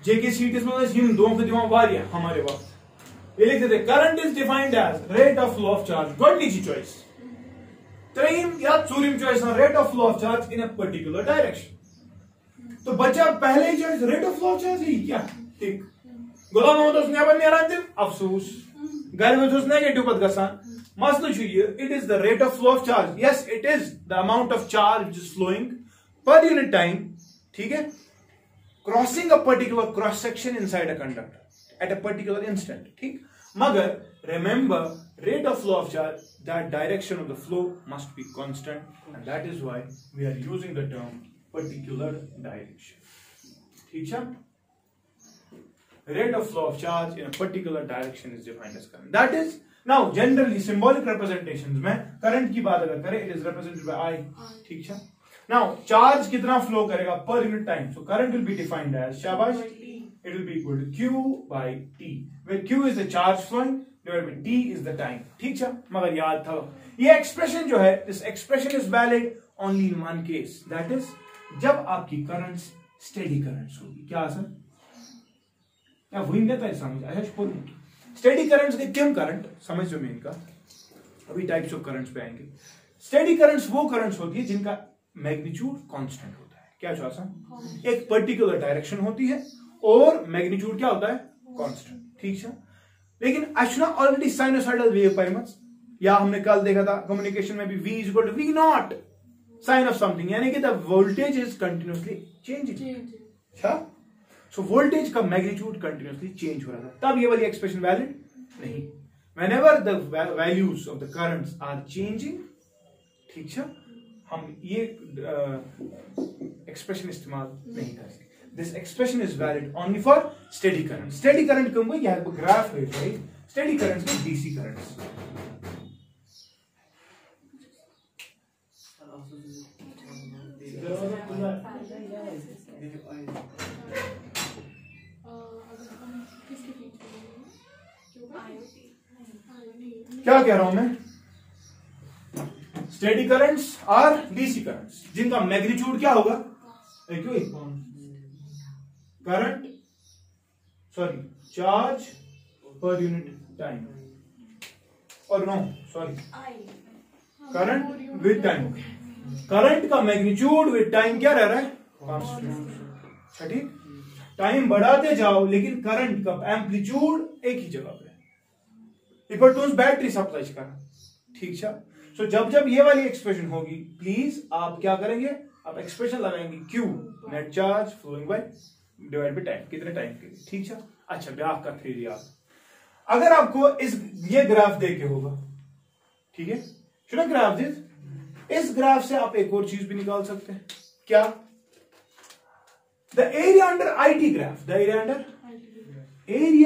जेके सीट में हम दो के दिमाग वारिया हमारे वक्त ये लिखते थे current is defined as rate of flow of charge, गोडनीची चॉइस त्रीम या चूरिम choice rate of flow of charge in a particular direction. तो बच्चा पहले ही choice rate of flow of charge ही क्या ठीक गुलाम मोहम्मद उसने अपन नेरान अफसोस घर में तो नेगेटिव पद गसान मसला it is the rate of flow of charge, yes it is the amount of charge which is flowing per unit time, ठीक है, crossing a particular cross section inside a conductor at a particular instant, ठीक। मगर remember rate of flow of charge, that direction of the flow must be constant and that is why we are using the term particular direction, ठीक है। Rate of flow of charge in a particular direction is defined as current, that is now generally symbolic representations में current की बात अगर करें it is represented by I, ठीक है। now charge कितना फ्लो करेगा per unit time, so current will be defined as शाबाश it will be equal to Q by T where Q is the charge flowing divided by T is the time, ठीक है। मगर याद था ये expression जो है this expression is valid only in one case, that is जब आपकी करंट्स स्टेडी करंट्स होगी। क्या आसान या वही नहीं समझ अच्छा स्टेडी करंट्स के क्यों करंट समझ जो मेन का अभी टाइप्स ऑफ करंट्स पे आएंगे। स्टेडी करंट्स वो करंट्स होती है जिनका मैग्नीट्यूड कांस्टेंट होता है। क्या आसान एक पर्टिकुलर डायरेक्शन होती है और मैग्नीट्यूड क्या होता है कांस्टेंट। ठीक है लेकिन अच्छा ऑलरेडी साइनोसाइडल वेव पाइमस या हमने कल देखा था कम्युनिकेशन में भी v is equal to v not sine of something यानी कि the voltage is continuously changing. अच्छा सो वोल्टेज का मैग्नीट्यूड कंटिन्यूअसली चेंज हो रहा था तब ये वाली एक्सप्रेशन वैलिड नहीं। whenever the values of the currents are changing ठीक है हम ये एक्सप्रेशन इस्तेमाल नहीं करेंगे। This expression is valid only for steady current. Steady current कम हुई यहाँ पर ग्राफ है राइट steady currents में DC currents। क्या कह रहा हूं मैं स्टेडी करंट्स और डीसी करंट्स जिनका मैग्नीट्यूड क्या होगा current sorry charge per unit time और no sorry current with time current का मैग्नीट्यूड विद टाइम क्या रह रहा है कांस्टेंट। ठीक टाइम बढ़ाते जाओ लेकिन करंट का एम्पलीट्यूड एक ही जगह पे इक्वल टू बैटरी सप्लाई करना। ठीक है सो जब जब ये वाली एक्सप्रेशन होगी प्लीज आप क्या करेंगे आप एक्सप्रेशन लगाएंगे Q net charge flowing by divide by time कितने टाइम के लिए। ठीक है अच्छा ग्राफ का थ्योरी आप अगर आपको ये ग्राफ दे के होगा ठीक है शुड ग्राफ इस ग्राफ से आप एक और चीज भी निकाल सकते हैं। क्या the area under IT graph the area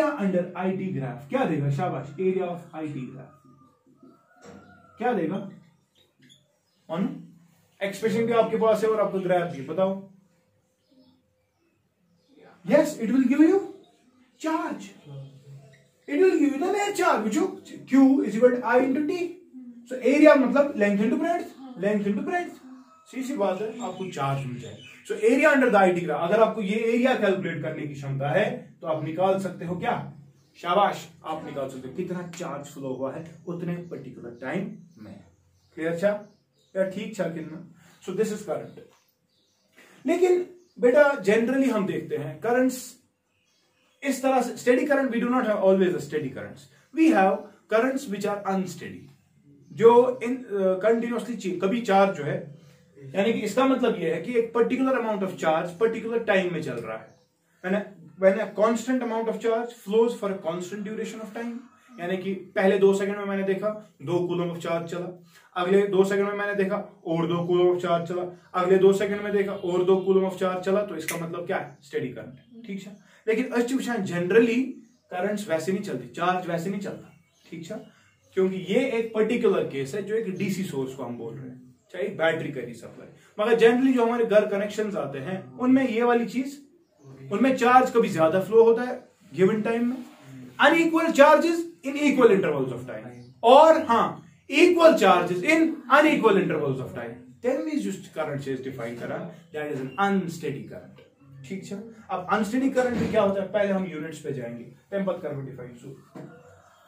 under IT graph क्या देगा शाबाश एरिया ऑफ आईटी ग्राफ क्या देगा ऑन एक्सप्रेशन भी आपके पास है और आपको ग्राफ भी बताओ। Yes it will give you charge it will give you the net charge which Q is equal to I into T। So area मतलब लेंथ इनटू ब्रेड्थ सी सी बात है आपको चार्ज मिल जाए। So area under the IT graph अगर आपको ये एरिया कैलकुलेट करने की क्षमता है तो आप निकाल सकते हो क्या शाबाश आप निकाल सकते हो कितना चार्ज फ्लो हुआ है उतने पर्टिकुलर टाइम में। क्लियर छा या ठीक छा कितना सो दिस इज करंट। लेकिन बेटा जनरली हम देखते हैं करंट्स इस तरह से steady current we do not have always a steady currents we have currents which are unsteady जो इन कंटिन्यूअसली कभी चार्ज जो है यानी कि इसका मतलब यह है कि एक particular amount of charge particular time में चल रहा है when a constant amount of charge flows for a constant duration of time यानी कि पहले 2 सेकंड में मैंने देखा 2 कूलम ऑफ चार्ज चला अगले 2 सेकंड में मैंने देखा और 2 कूलम ऑफ चार्ज चला अगले 2 सेकंड में देखा और 2 कूलम ऑफ चार्ज चला तो इसका मतलब क्या है स्टेडी करंट। ठीक है लेकिन जनरली करंट्स वैसे नहीं चलती चार्ज वैसे नहीं चलता। ठीक है क्योंकि ये एक पर्टिकुलर केस है जो एक डीसी सोर्स को हम बोल रहे हैं चाहे बैटरी का ही सप्लाई मगर जनरली जो हमारे घर कनेक्शंस आते हैं उनमें ये वाली चीज उनमें चार्ज कभी ज्यादा फ्लो होता है गिवन टाइम में unequal charges in equal intervals of time और हाँ equal charges in unequal intervals of time then we just current से डिफाइन करा that is an unsteady current. ठीक है अब अनस्टेडी करंट में क्या होता है पहले हम यूनिट्स पे जाएंगे टेम्पर current define so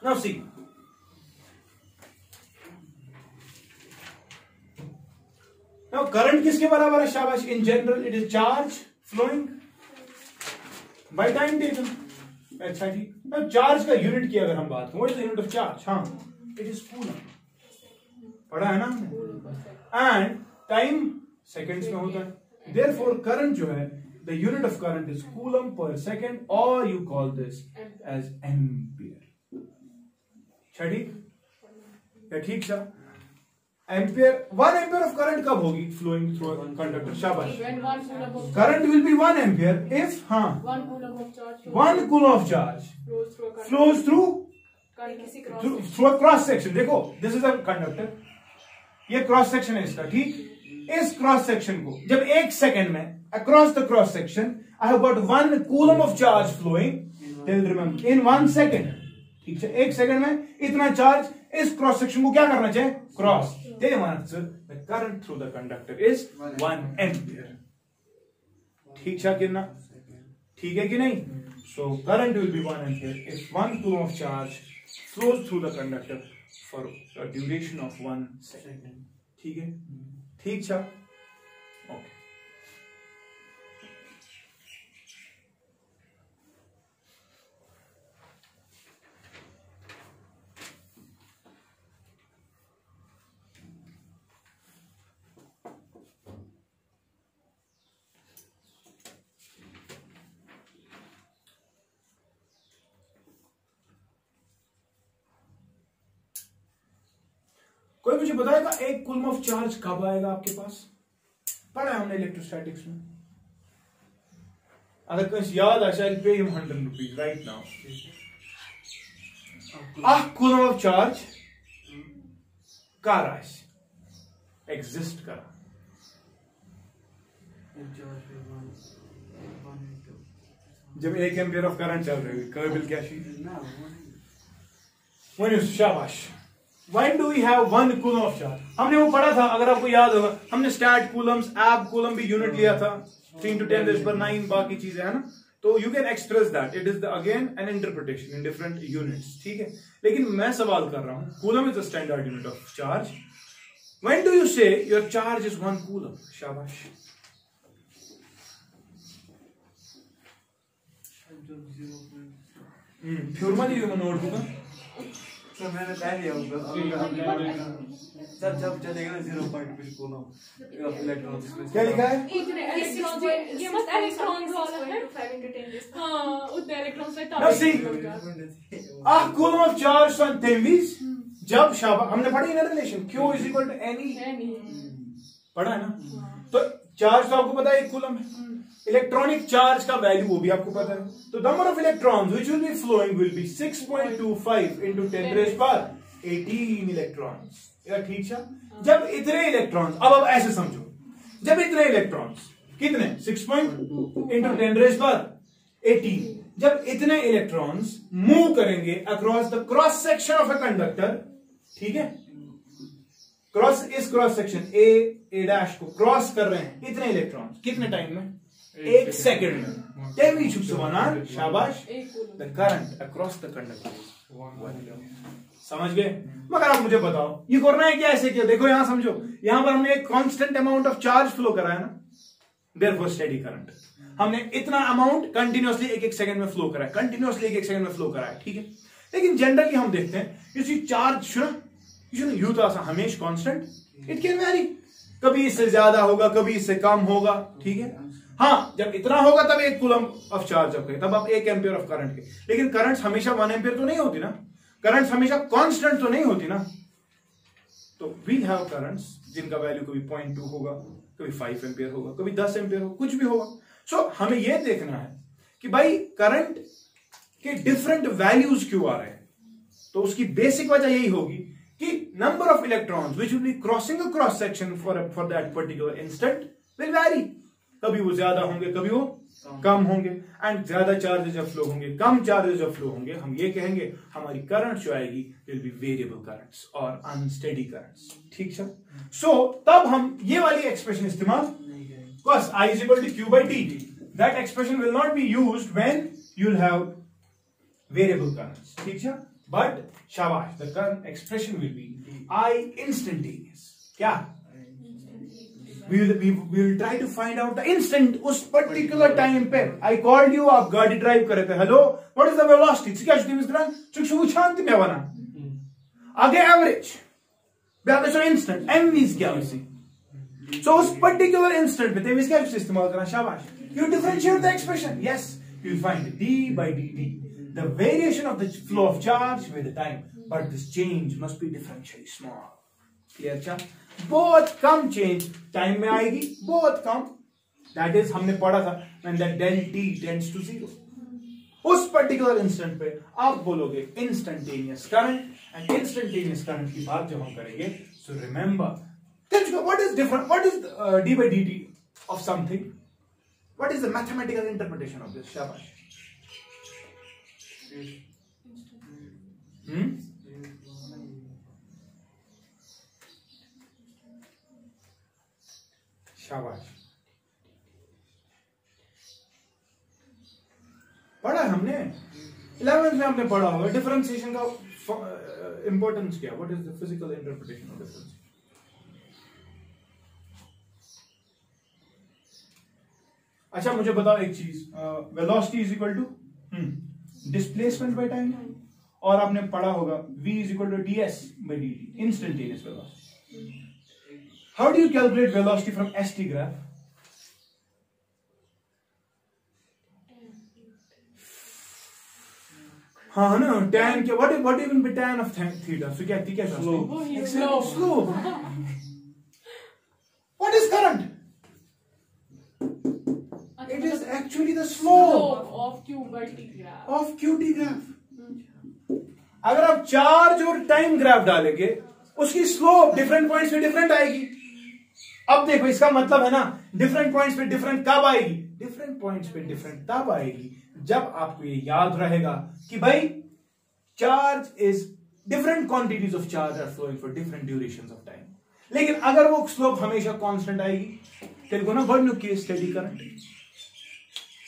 now see now current किसके बराबर है शाबाश in general it is charge flowing by time taken. अच्छा जी अब चार्ज का यूनिट की अगर हम बात करें what is the unit of charge हाँ इट इज कूलम पढ़ा है ना एंड टाइम सेकंड्स में होता है देयरफॉर करंट जो है the unit of current is coulomb per second और you call this as ampere. ठीक sir ampere 1 ampere of current कब होगी फ्लोइंग थ्रू कंडक्टर शाबाश current will be 1 ampere if हाँ 1 coulomb of charge flows through a cross section. देखो this is a conductor ये cross section है इसका ठीक इस क्रॉस सेक्शन को जब 1 सेकंड में across the cross section I have got 1 coulomb of charge flowing till remember in 1 second. ठीक है 1 सेकंड में इतना चार्ज इस क्रॉस सेक्शन को क्या करना चाहिए cross the current through the conductor is 1 ampere। ठीक है कि ना, ठीक है कि नहीं? So current will be 1 ampere if 1 coulomb of charge flows through the conductor for a duration of 1 second. ठीक है, ठीक छा, ओके। कोई मुझे बताएगा 1 कूलम ऑफ चार्ज कब आएगा आपके पास? पढ़ा है हमने इलेक्ट्रोस्टैटिक्स में। अगर कुछ याद आए, आई पे 100 rupees right now. 1 coulomb of charge कर एग्जिस्ट करा जब 1 एम्पियर ऑफ करंट चल रही है। कर्बिल क्या चीज? शाबाश। When do we have 1 coulomb of charge? हमने वो पढ़ा था, अगर आपको याद होगा, हमने स्टैट कूलम्स, एब कूलम भी यूनिट लिया था, 3 to 10 raised by 9 बाकी चीजें है ना। तो you can express that, it is again an interpretation in different units. ठीक है, लेकिन मैं सवाल कर रहा हूं, coulomb is the standard unit of charge. When do you say your charge is 1 coulomb? शाबाश। फिर मैं नोटबुक मैंने तय लिया जब चलेगा 0.5 कूलम इलेक्ट्रॉन्स। क्या लिखा है? ये मत इलेक्ट्रॉन्स वाला है। 5 into 10 raised by। हाँ, उतने इलेक्ट्रॉन्स में Now see, 1 coulomb of charge on तेवीस जब शाबाश हमने पढ़ी ना relation Q is equal to NE, पढ़ा है ना। तो चार्ज तो आपको पता है 1 कूलम है, इलेक्ट्रॉनिक चार्ज का वैल्यू वो भी आपको पता है। तो number of electrons which will be flowing will be 6.25 into 10 raised by 18 electrons. ठीक है, जब इतने इलेक्ट्रॉन्स, अब ऐसे समझो, जब इतने इलेक्ट्रॉन्स कितने 6 into 10 raised by 18, जब इतने इलेक्ट्रॉन्स मूव करेंगे across the cross section of a conductor, ठीक है, इस क्रॉस सेक्शन ए डैश को क्रॉस कर रहे हैं इतने इलेक्ट्रॉन्स कितने टाइम में? 1 सेकेंड में। शाबाश। The current across the conductor. समझ गए? मगर आप मुझे बताओ ये करना है क्या, ऐसे क्या? देखो यहां समझो, यहां पर हमने एक constant amount of charge flow करा है ना, देयरफॉर स्टेडी करंट। हमने इतना अमाउंट कंटिन्यूअसली 1-1 सेकंड में फ्लो करा है, कंटिन्यूअसली 1-1 सेकंड में फ्लो करा है। ठीक है, लेकिन जनरली हम देखते हैं इसी चार्ज यूथ हमेशा कांस्टेंट, इट कैन वेरी, कभी इससे ज्यादा होगा, कभी इससे कम होगा। ठीक है, हाँ, जब इतना होगा तब 1 कूलम ऑफ चार्ज आपके, तब आप 1 एम्पियर ऑफ करंट के। लेकिन करंट हमेशा 1 एम्पियर तो नहीं होती ना, करंट हमेशा कांस्टेंट तो नहीं होती ना। तो वी हैव करंट्स जिनका वैल्यू कभी 0.2 होगा, कभी 5 एम्पियर होगा, कभी 10 एम्पियर होगा, कुछ भी होगा। सो हमें यह देखना है कि भाई करंट के डिफरेंट वैल्यूज क्यों आ रहे हैं। तो उसकी बेसिक वजह यही होगी कि number of electrons which will be crossing a cross section for that particular instant will vary. कभी वो ज्यादा होंगे, कभी वो कम होंगे, एंड ज्यादा चार्जेस जब फ्लो होंगे, कम चार्जेस जब फ्लो होंगे, हम ये कहेंगे हमारी करंट जो आएगी विल बी वेरिएबल करंट्स और अनस्टेडी करंट्स। ठीक है, सो तब हम ये वाली एक्सप्रेशन इस्तेमाल cos I is equal to Q by T, that expression will not be used when you'll have variable currents. ठीक है, but शाबाश, the current expression will be I instantaneous। क्या? We will try to find out the instant उस particular time पे। I called you, आप गाड़ी drive कर रहे थे, hello, what is the velocity? क्या चुकी मिस्टर? चुकी शांति में बना आगे एवरेज बेहतर सो इंस्टेंट एमवीज क्या वैसे। So उस particular instant पे तेवीस क्या इस्तेमाल करना? शाबाश। You differentiate the expression. Yes, you will find d by dt, the variation of the flow of charge with the time, but this change must be differentially small. Clear चा? बहुत कम change time में आएगी, बहुत कम। That is हमने पढ़ा था when that del t tends to 0. उस particular instant पे आप बोलोगे instantaneous current, and instantaneous current की बात जब हम करेंगे, so remember what is different, what is d by dt of something, what is the mathematical interpretation of this? Shabash. Shabash. पढ़ा हमने 11th में हमने पढ़ा होगा डिफरेंशिएशन का इंपॉर्टेंस क्या, what is the physical interpretation of difference. अच्छा मुझे बताओ एक चीज, velocity is equal to displacement by time, और आपने पढ़ा होगा v is equal to ds by dt, instantaneous velocity. How do you calculate velocity from st graph? हाँ ना, tan क्या, what even be tan of theta? So क्या theta slope. What is current? It is actually the slope of QT graph. of QT graph. अगर आप charge और time graph डालेंगे उसकी slope different points पे डिफरेंट आएगी। अब देखो इसका मतलब है ना, डिफरेंट पॉइंट्स पे डिफरेंट कब आएगी? डिफरेंट पॉइंट्स पे डिफरेंट तब आएगी जब आपको ये याद रहेगा कि भाई charge is different quantities of charge are flowing for different durations of time. लेकिन अगर वो स्लोप हमेशा कांस्टेंट आएगी तेरे को ना गॉड की स्टडी करंट,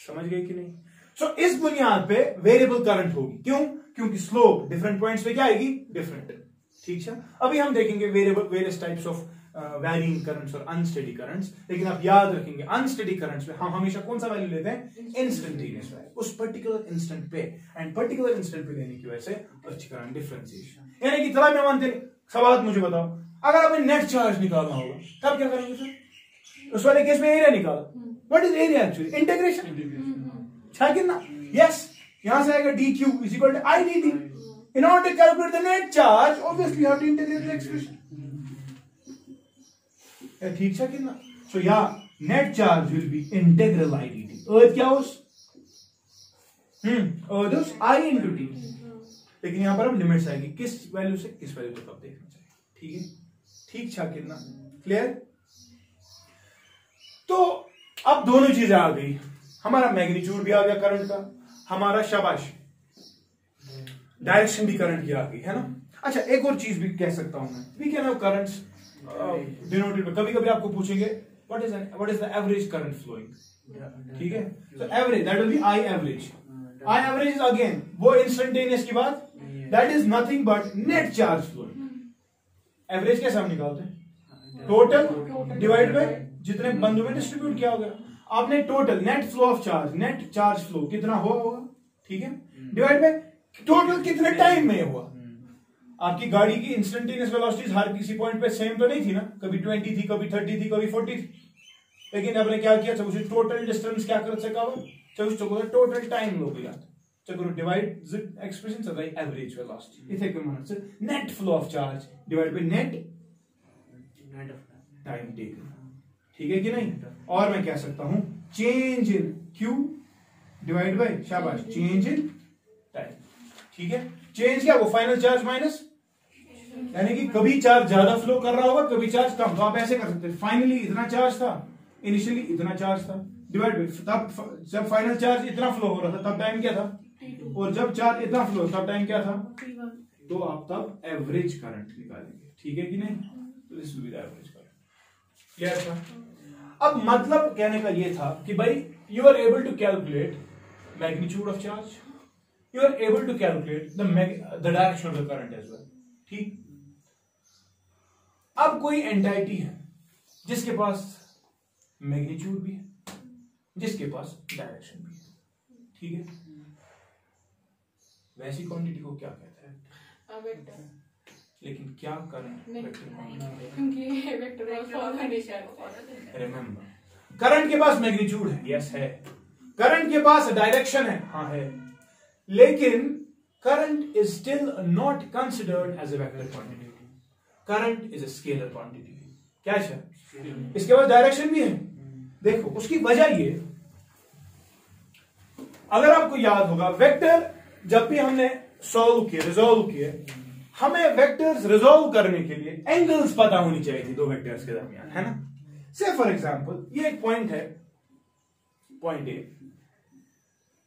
समझ गए कि नहीं? सो इस बुनियाद पे वेरिएबल करंट होगी। क्यों? क्योंकि स्लोप डिफरेंट पॉइंट्स पे क्या आएगी? डिफरेंट। ठीक है, अभी हम देखेंगे various types of varying currents और अनस्टेडी करंट्स। लेकिन आप याद रखेंगे अनस्टेडी करंट्स में हम हमेशा कौन सा वैल्यू लेते हैं? इंस्टेंटेनियस वैल्यू, उस पर्टिकुलर इंस्टेंट पे। एंड पर्टिकुलर इंस्टेंट पे लेने की वजह से अच्छी करंट डिफरेंशिएशन। यानी कि चला मैं मानते सवाल मुझे बताओ, अगर आपने नेट चार्ज निकालना होगा तब क्या करेंगे सर? उस वाले केस में एरिया निकाला। What is area actually? Integration. कितना? यस, यहां से आएगा dq is equal to I dt. In order to calculate the net charge, obviously you have to integrate the expression. ठीक है कितना? So yeah, net charge will be integral I dt. अर्थ क्या उस? अर्थ उस I into t. लेकिन यहां पर अब लिमिट्स आएगी, किस वैल्यू से किस वैल्यू तक आप देखना चाहिए। ठीक है, ठीक छा कितना? क्लियर? तो अब दोनों चीजें आ गई, हमारा मैग्नीट्यूड भी आ गया करंट का, हमारा शाबाश डायरेक्शन भी करंट की आ गई, है ना? अच्छा एक और चीज भी कह सकता हूं मैं, we can have currents denoted. कभी कभी आपको पूछेंगे what is the average current flowing. ठीक है, so average that will be I average. I average is again वो इंस्टेंटेनियस की बात, that is nothing but net charge flowing. Average कैसे हम निकालते हैं? टोटल डिवाइड बाय जितने बंदों में डिस्ट्रीब्यूट किया होगा। आपने total net flow of charge, net charge flow कितना हुआ होगा, ठीक है, डिवाइड बाय टोटल कितने टाइम में हुआ। आपकी गाड़ी की इंस्टेंटेनियस वेलोसिटीज हर किसी पॉइंट पे सेम तो नहीं थी ना, कभी 20 थी, कभी 30 थी, कभी 40 थी। लेकिन आपने क्या किया, चलो उसे टोटल डिस्टेंस क्या कर सका, चलो टोटल टाइम लो गया, चलो डिवाइड एक्सप्रेशन चल रही एवरेज वेलोसिटी, इथे के मान से net flow of charge divide by net time taken. ठीक है कि नहीं? और मैं कह सकता हूं change in Q divide by शाबाश चेंज इन टाइम। ठीक है, चेंज क्या वो फाइनल चार्ज माइनस, यानी कि कभी चार्ज ज्यादा फ्लो कर रहा होगा, कभी चार्ज कम। तो आप ऐसे कर सकते हैं, फाइनली इतना चार्ज था, इनिशियली इतना चार्ज था, डिवाइड बाय तब जब फाइनल चार्ज इतना फ्लो हो रहा था तब टाइम क्या था, और जब चार्ज इतना फ्लो तब टाइम क्या था। तो आप तब एवरेज करंट निकालेंगे। ठीक है कि नहीं? तो this will be the average current. Clear था? अब मतलब कहने का ये था कि भाई you are able to calculate magnitude of charge, you are able to calculate the direction of the current as well. ठीक, अब कोई एंटाइटी है जिसके पास मैग्नीट्यूड भी है, जिसके पास डायरेक्शन भी है। ठीक है, वैसी क्वांटिटी को क्या कहते हैं? वेक्टर। लेकिन क्या करंट क्योंकि वेक्टर रिमेंबर, करंट के पास मैग्नीट्यूड है, यस है, करंट के पास डायरेक्शन है, हाँ है, लेकिन current is still not considered as a vector quantity. Current is a scalar quantity. क्या है? इसके पास डायरेक्शन भी है। देखो उसकी वजह ये, अगर आपको याद होगा वेक्टर जब भी हमने सॉल्व किए, रिजॉल्व किए, हमें वेक्टर्स रिजॉल्व करने के लिए एंगल्स पता होनी चाहिए थी दो वेक्टर्स के दरमियान, है ना? से फॉर एग्जांपल ये एक पॉइंट है, पॉइंट ए,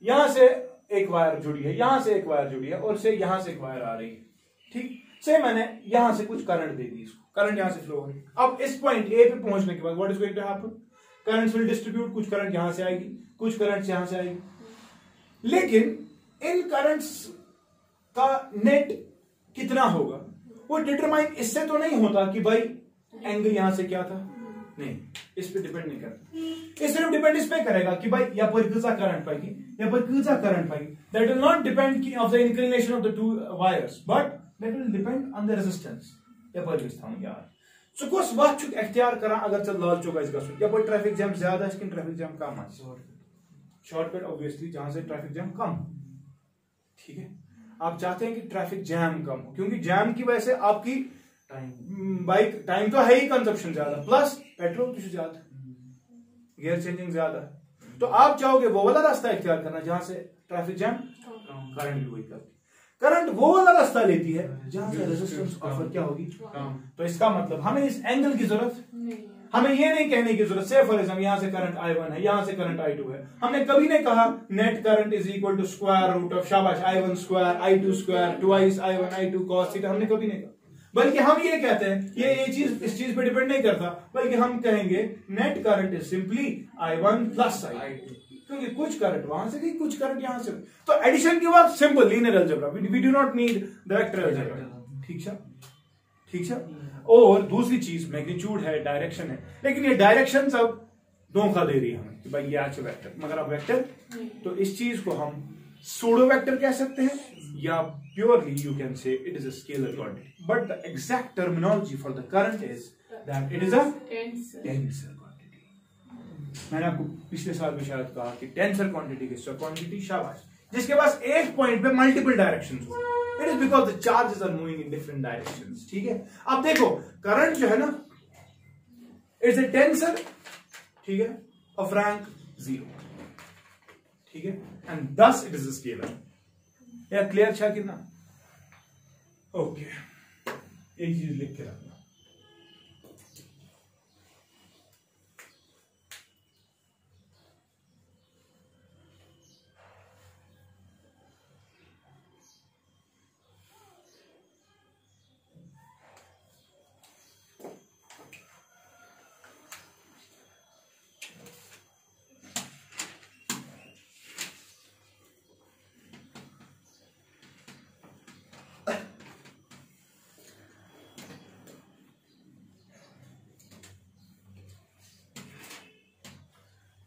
यहां से एक वायर जुड़ी है, यहां से एक वायर जुड़ी है, और से यहां से एक वायर आ रही है। ठीक, से मैंने यहां से कुछ करंट दे दी, इसको करंट यहां से फ्लो हो रही। अब इस पॉइंट ए पे पहुंचने के बाद what is going to happen, currents will distribute, कुछ करंट यहां से आएगी, कुछ करंट यहां से आएगी। लेकिन इन करंट्स का नेट कितना होगा वो डिटरमाइन इससे तो नहीं होता कि भाई एंगल यहां से क्या था, नहीं, इस पे डिपेंड नहीं करता। ये सिर्फ डिपेंड इस पे करेगा कि भाई या पर कितना करंट पाएगी या पर कितना करंट पाएगी। That will not depend of the inclination of the two wires but that will depend on the resistance. या पर कितना यार सो कोस वक्त चुक इख्तियार करा अगर चल लाल चौक आइस गसुन या पर ट्रैफिक जैम ज्यादा है कि ट्रैफिक जैम कम है। शॉर्टकट ऑब्वियसली जहां से ट्रैफिक जैम कम, ठीक है। आप चाहते हैं कि ट्रैफिक जैम कम हो क्योंकि जैम की वजह से आपकी बाइक टाइम तो है ही कंजप्शन ज्यादा प्लस पेट्रोल तो ज्यादा, गियर चेंजिंग ज्यादा, तो आप चाहोगे वो वाला रास्ता इख्तियार करना जहां से ट्रैफिक जैम करंट भी वही करती, करंट वो वाला रास्ता लेती है जहां से रेजिस्टेंस ऑफर क्या होगी कम। तो इसका मतलब हमें इस एंगल की जरूरत, हमें ये नहीं कहने की जरूरत से फॉर एग्जाम्पल यहां से करंट I1 है यहां से करंट I2 है, हमने कभी नहीं कहा net current is equal to square root of शाबाश I1 square I2 square twice I1 I2 cos theta, हमने कभी नहीं कहा। बल्कि हम ये कहते हैं ये चीज इस चीज पे डिपेंड नहीं करता, बल्कि हम कहेंगे net current is simply I1 plus I2 क्योंकि कुछ करंट वहां से गई कुछ करंट यहां से, तो एडिशन की बात simple linear algebra, we do not need the vector algebra, ठीक है, ठीक है। और दूसरी चीज मैग्नीट्यूड है, डायरेक्शन है, लेकिन ये डायरेक्शन सब धोखा दे रही है हमें कि भाई ये आज वेक्टर, मगर अब वेक्टर तो इस चीज को हम सूडो वेक्टर कह सकते हैं या purely you can say it is a scalar quantity, but the exact terminology for the current is that it is a tensor quantity. मैंने आपको पिछले साल भी शायद कहा कि टेंसर क्वांटिटी की क्वांटिटी शाबाश जिसके पास एक पॉइंट पे मल्टीपल डायरेक्शंस हो, it is because the charges are moving in different directions, ठीक है। अब देखो करंट जो है ना इट्स अ टेंसर, ठीक है, ऑफ रैंक 0, ठीक है, and thus it is a scalar. या क्लियर था कि ना? ओके, एक चीज लिख के रखना,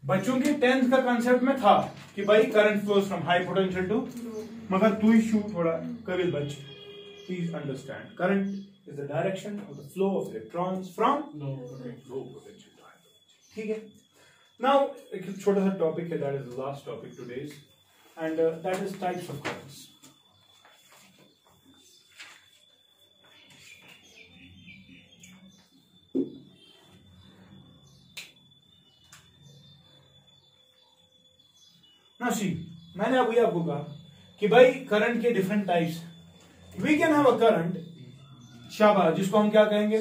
बच्चों की 10th का कंसेप्ट में था कि भाई current flows from high potential to, मगर तू इशू थोड़ा कविल बच, please understand current is the direction of the flow of electrons from low potential to high potential, ठीक है। नाउ एक छोटा सा टॉपिक है, that is the last topic today's, and that is types of currents. Now see, मैंने अभी आपको कहा कि भाई करंट के different types, we can have a current शाबाश जिसको हम क्या कहेंगे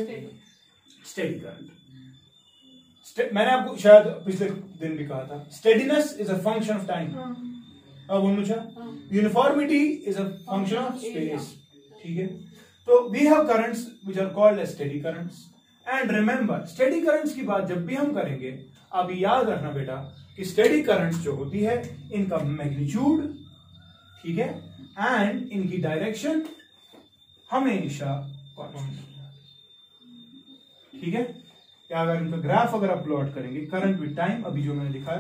स्टेडी करंट। मैंने आपको शायद पिछले दिन भी कहा था steadiness is a function of time, uniformity is a function of space, ठीक है। तो we have currents which are called as steady currents, and remember steady currents की बात जब भी हम करेंगे अब याद रखना बेटा कि स्टेडी करंट्स जो होती है इनका मैग्नीट्यूड, ठीक है, एंड इनकी डायरेक्शन हमेशा कांस्टेंट, ठीक है। क्या अगर इनका ग्राफ अगर आप प्लॉट करेंगे करंट विद टाइम, अभी जो मैंने दिखाया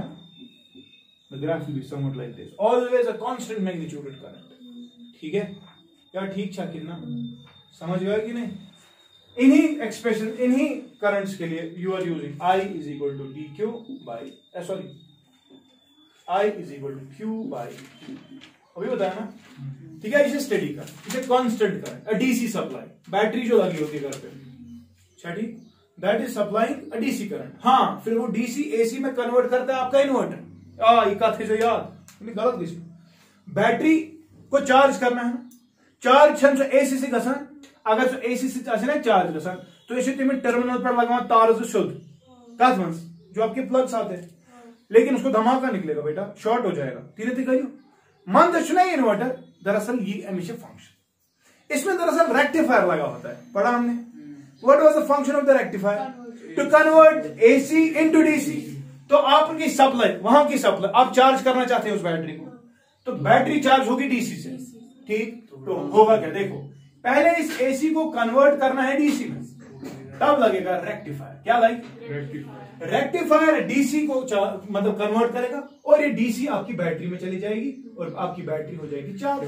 the graph will be somewhat like this, always a constant magnitude current, ठीक है। क्या ठीक था कितना समझ गया कि नहीं? इन्हीं एक्सप्रेशन इन्हीं करंट्स के लिए you are using I is equal to D Q by I is equal to Q by Q, अभी बताया ना, ठीक है। इसे स्टेडी करंट, इसे constant current, a DC supply, battery जो लगी होती है घर पे, ठीक, that is supplying a DC current. हाँ, फिर वो डीसी एसी में कन्वर्ट करता है आपका इन्वर्टर, ये जो याद गलत किसी, बैटरी को चार्ज करना है ना, चार्ज छन एसी से गसन, अगर एसी से चार्ज गसन तो ये तुम टर्मिनल पर लगवा तार शुद्ध कथ मन जो आपके प्लग्स आते हैं, लेकिन उसको धमाका निकलेगा बेटा, शॉर्ट हो जाएगा, धीरे धीरे करियो मन तो नहीं इन्वर्टर, दरअसल ये एमिशन फंक्शन, इसमें दरअसल रेक्टिफायर लगा होता है, पढ़ा हमने। What was the function of the rectifier? To convert AC into DC. तो आपकी सप्लाई, वहां की सप्लाई आप चार्ज करना चाहते हैं उस बैटरी को, तो बैटरी चार्ज होगी डीसी से, ठीक। तो होगा क्या, देखो पहले इस एसी को कन्वर्ट करना है डीसी में, तब लगेगा रेक्टिफायर। क्या लाइक रेक्टिफायर डीसी को मतलब कन्वर्ट करेगा और ये डीसी आपकी बैटरी में चली जाएगी और आपकी बैटरी हो जाएगी चार्ज।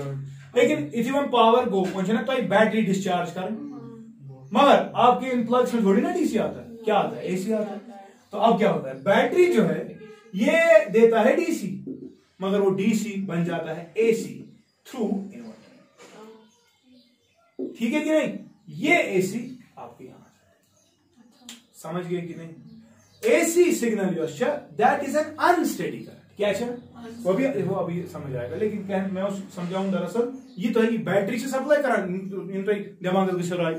लेकिन इसी में पावर गो पहुंचे ना तो बैटरी डिस्चार्ज करें, मगर आपके इन प्लग्स में थोड़ी ना डीसी आता है, क्या आता है, एसी आता है। तो अब क्या होता है, बैटरी जो है ये देता है डीसी, मगर वो डीसी बन जाता है एसी थ्रू इन्वर्टर, ठीक है कि नहीं। ये एसी आपके यहां समझ गए कि नहीं। एसी सिग्नल जो है that is an unsteady current. क्या है वो अभी समझ आएगा, लेकिन मैं समझाऊं दरअसल ये तो है कि बैटरी से सप्लाई करा दिमाग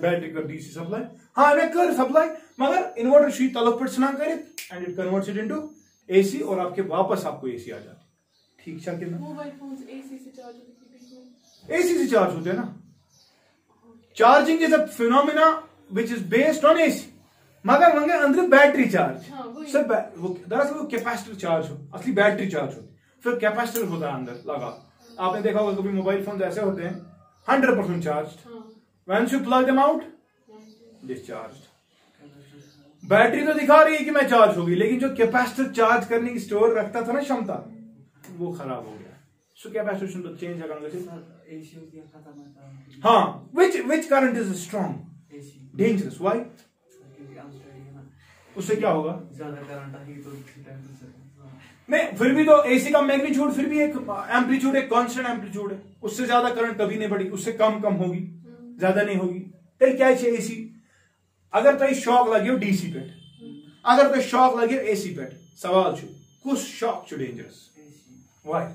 बैटरी कर डीसी सप्लाई, हाँ मैं कर सप्लाई, मगर इन्वर्टर शी तलब पर स्नान करे and it converts it into AC और आपके वापस आपको एसी आ जाती, ठीक है। मोबाइल फोन एसी से चार्ज होते हैं, एसी से चार्ज होते हैं ना। Charging is a phenomena which is based on AC, मगर वहां अंदर बैटरी चार्ज, सर दरअसल वो कैपेसिटर चार्ज हो, असली बैटरी चार्ज होती, फिर कैपेसिटर होता है अंदर लगा। आपने देखा होगा कभी मोबाइल फोन ऐसे होते हैं 100% charge, when you plug them out discharge. Battery तो दिखा रही है कि मैं चार्ज होगी, लेकिन जो कैपेसिटर चार्ज करने की स्टोर रखता था ना क्षमता, वो खराब हो गया। सो कैपेसिटर तो चेंज हाँ, which current is strong, dangerous, why? उससे क्या होगा, ज्यादा करंट आई तो नहीं, फिर भी तो एसी का मैग्नीट्यूड फिर भी एक एम्पलीट्यूड, एक कांस्टेंट एम्पलीट्यूड है, उससे ज्यादा करंट कभी नहीं बढ़ेगी, उससे कम होगी, ज्यादा नहीं होगी। तो क्या चाहिए एसी, अगर तो शॉक लगे डीसी पे, अगर तो शॉक लगे एसी पे, सवाल छू कुछ शॉक छू डेंजरस, व्हाई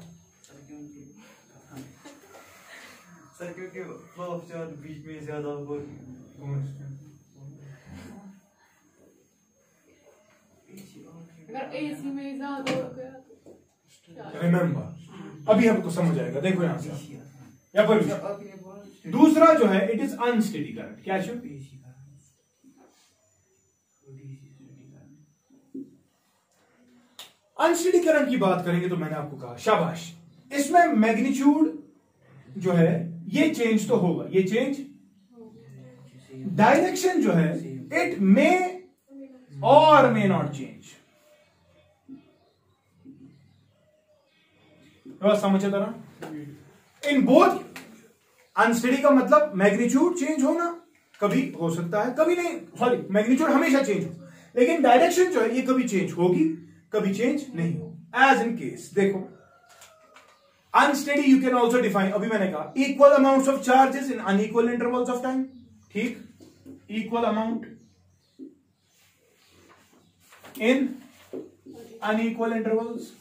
सर, क्योंकि फ्लो ऑफ चार्ज बीच में ज्यादा होगा। अगर एसी में ज्यादा हो गया तो रिमेंबर, अभी हमको समझ आएगा। देखो यहां से यहाँ पर दूसरा जो है इट इज अनस्टेडी करंट। क्या है अनस्टेडी करंट की बात करेंगे तो मैंने आपको कहा शाबाश, इसमें मैग्नीट्यूड जो है ये चेंज तो होगा, ये चेंज, डायरेक्शन जो है इट मे और मे नॉट चेंज। समझे तरह, इन बोथ अनस्टेडी का मतलब मैग्नीट्यूड चेंज होना, कभी हो सकता है कभी नहीं, सॉरी मैग्नीट्यूड हमेशा चेंज हो, लेकिन डायरेक्शन जो है ये कभी चेंज होगी कभी चेंज नहीं हो। एज इन केस देखो unsteady you can also define, अभी मैंने कहा equal amounts of charges in unequal intervals of time, ठीक, equal amount in unequal intervals,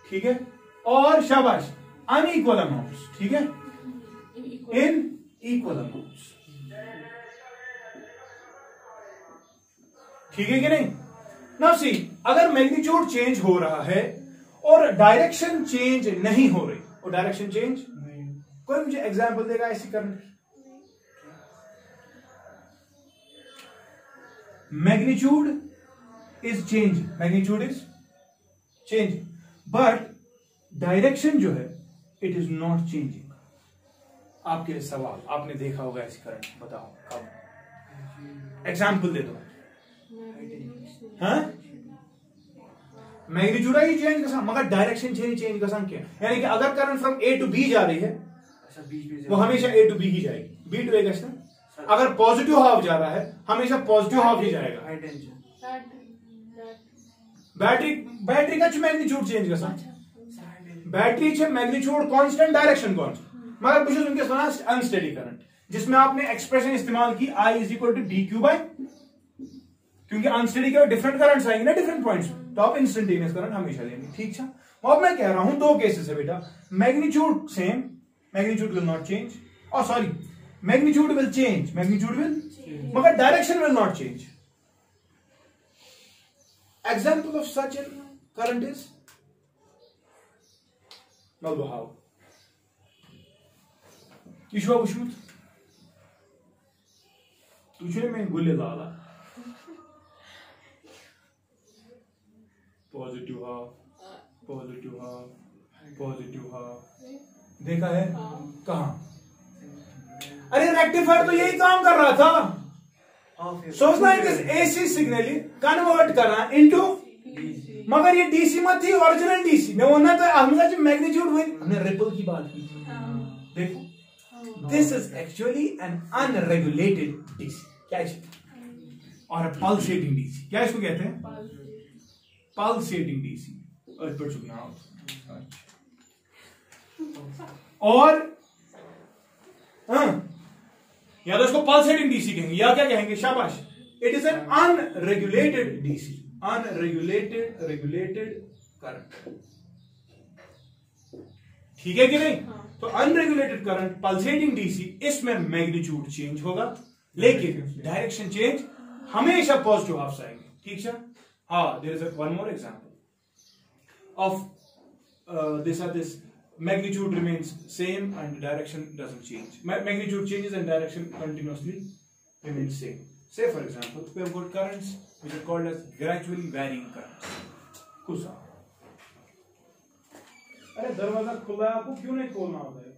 ठीक है, और शाबाश अनइक्वल अमाउंट्स, ठीक है, इन इक्वल अमाउंट्स, ठीक है कि नहीं। नाउ सी, अगर मैग्नीट्यूड चेंज हो रहा है और डायरेक्शन चेंज नहीं हो रही, और डायरेक्शन चेंज नहीं, कोई मुझे एग्जांपल देगा ऐसी current, magnitude is change, magnitude is change, but direction जो है इट इज नॉट चेंजिंग। आपके लिए सवाल, आपने देखा होगा ऐसी करंट, बताओ कब, एग्जाम्पल दे दो। हाँ, मैग्नीट्यूड ही चेंज कर, मगर डायरेक्शन चेंज कर क्या, यानी कि अगर current from A to B जा रही है वो हमेशा ए टू बी ही जाएगी, बी टू ए का। अगर पॉजिटिव हाफ जा रहा है हमेशा पॉजिटिव हाफ ही जाएगा। बैटरी का मैग्नीट्यूड चेंज कर, battery magnitude constant, direction constant, मगर कुछ उनके अनस्टेडी करंट, जिसमें आपने एक्सप्रेशन इस्तेमाल की I is equal to D Q by, क्योंकि अनस्टेडी के डिफरेंट करंट्स आएंगे ना डिफरेंट पॉइंट्स, तो आप इंस्टेंटेनियस करंट हमेशा लेंगे, ठीक है। अब मैं कह रहा हूं दो केसेस है बेटा, magnitude same, magnitude will not change, और sorry magnitude will change, magnitude will, मगर direction will not change. Example of such in current is how Yeshua Bushmut. तुझे मैं गुल्ले डाला पॉजिटिव हाफ पॉजिटिव हाफ, देखा है कहा? अरे रेक्टिफायर तो यही काम कर रहा था, सोचना है कि एसी सिग्नल कन्वर्ट करना इनटू, मगर ये डीसी मत थी, ओरिजिनल डीसी में होना था। हमने जो मैग्नीट्यूड हुई, हमने रिपल की बात की, देखो this is actually an unregulated DC, क्या है? और पल्सेटिंग डीसी, क्या इसको कहते हैं? Pulsating DC. और या तो इसको पल्सेटिंग डीसी कहेंगे या क्या कहेंगे? शाबाश, it is an unregulated DC, regulated current, ठीक है कि नहीं? तो अनरेगुलेटेड करंट, पल्सेटिंग डीसी, इसमें मैग्नीट्यूड चेंज होगा लेकिन डायरेक्शन चेंज हमेशा पॉजिटिव हाफ आएंगे, ठीक है? हाँ, there is one more example of this magnitude remains same and direction doesn't change. Magnitude changes and direction continuously remains same. Say for example, we have got currents which are called as gradually varying currents. कुसा, अरे दरवाजा खुला है, आपको क्यों नहीं खोलना होता है?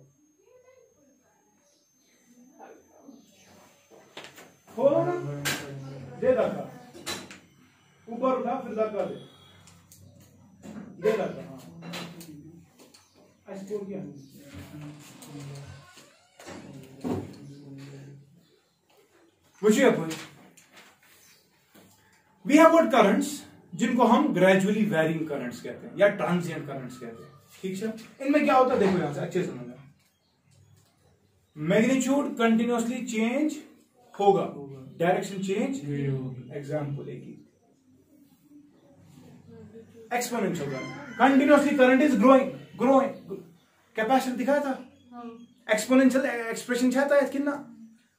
खोलो ना, दे धक्का, ऊपर उठा फिर धक्का दे, दे धक्का, हाँ ऐसे किया। Which है point? We have got currents जिनको हम ग्रेजुअली वेरिंग करंट्स कहते हैं या ट्रांजिएंट करंट्स कहते हैं, ठीक है? इनमें क्या होता है देखो यहां से अच्छे से समझना, मैग्नीट्यूड कंटिन्यूअसली चेंज होगा, डायरेक्शन चेंज, एग्जांपल एक ही exponential current, continuously current is growing, capacitor दिखाया था, एक्सपोनेंशियल एक्सप्रेशन चाहता है कितना,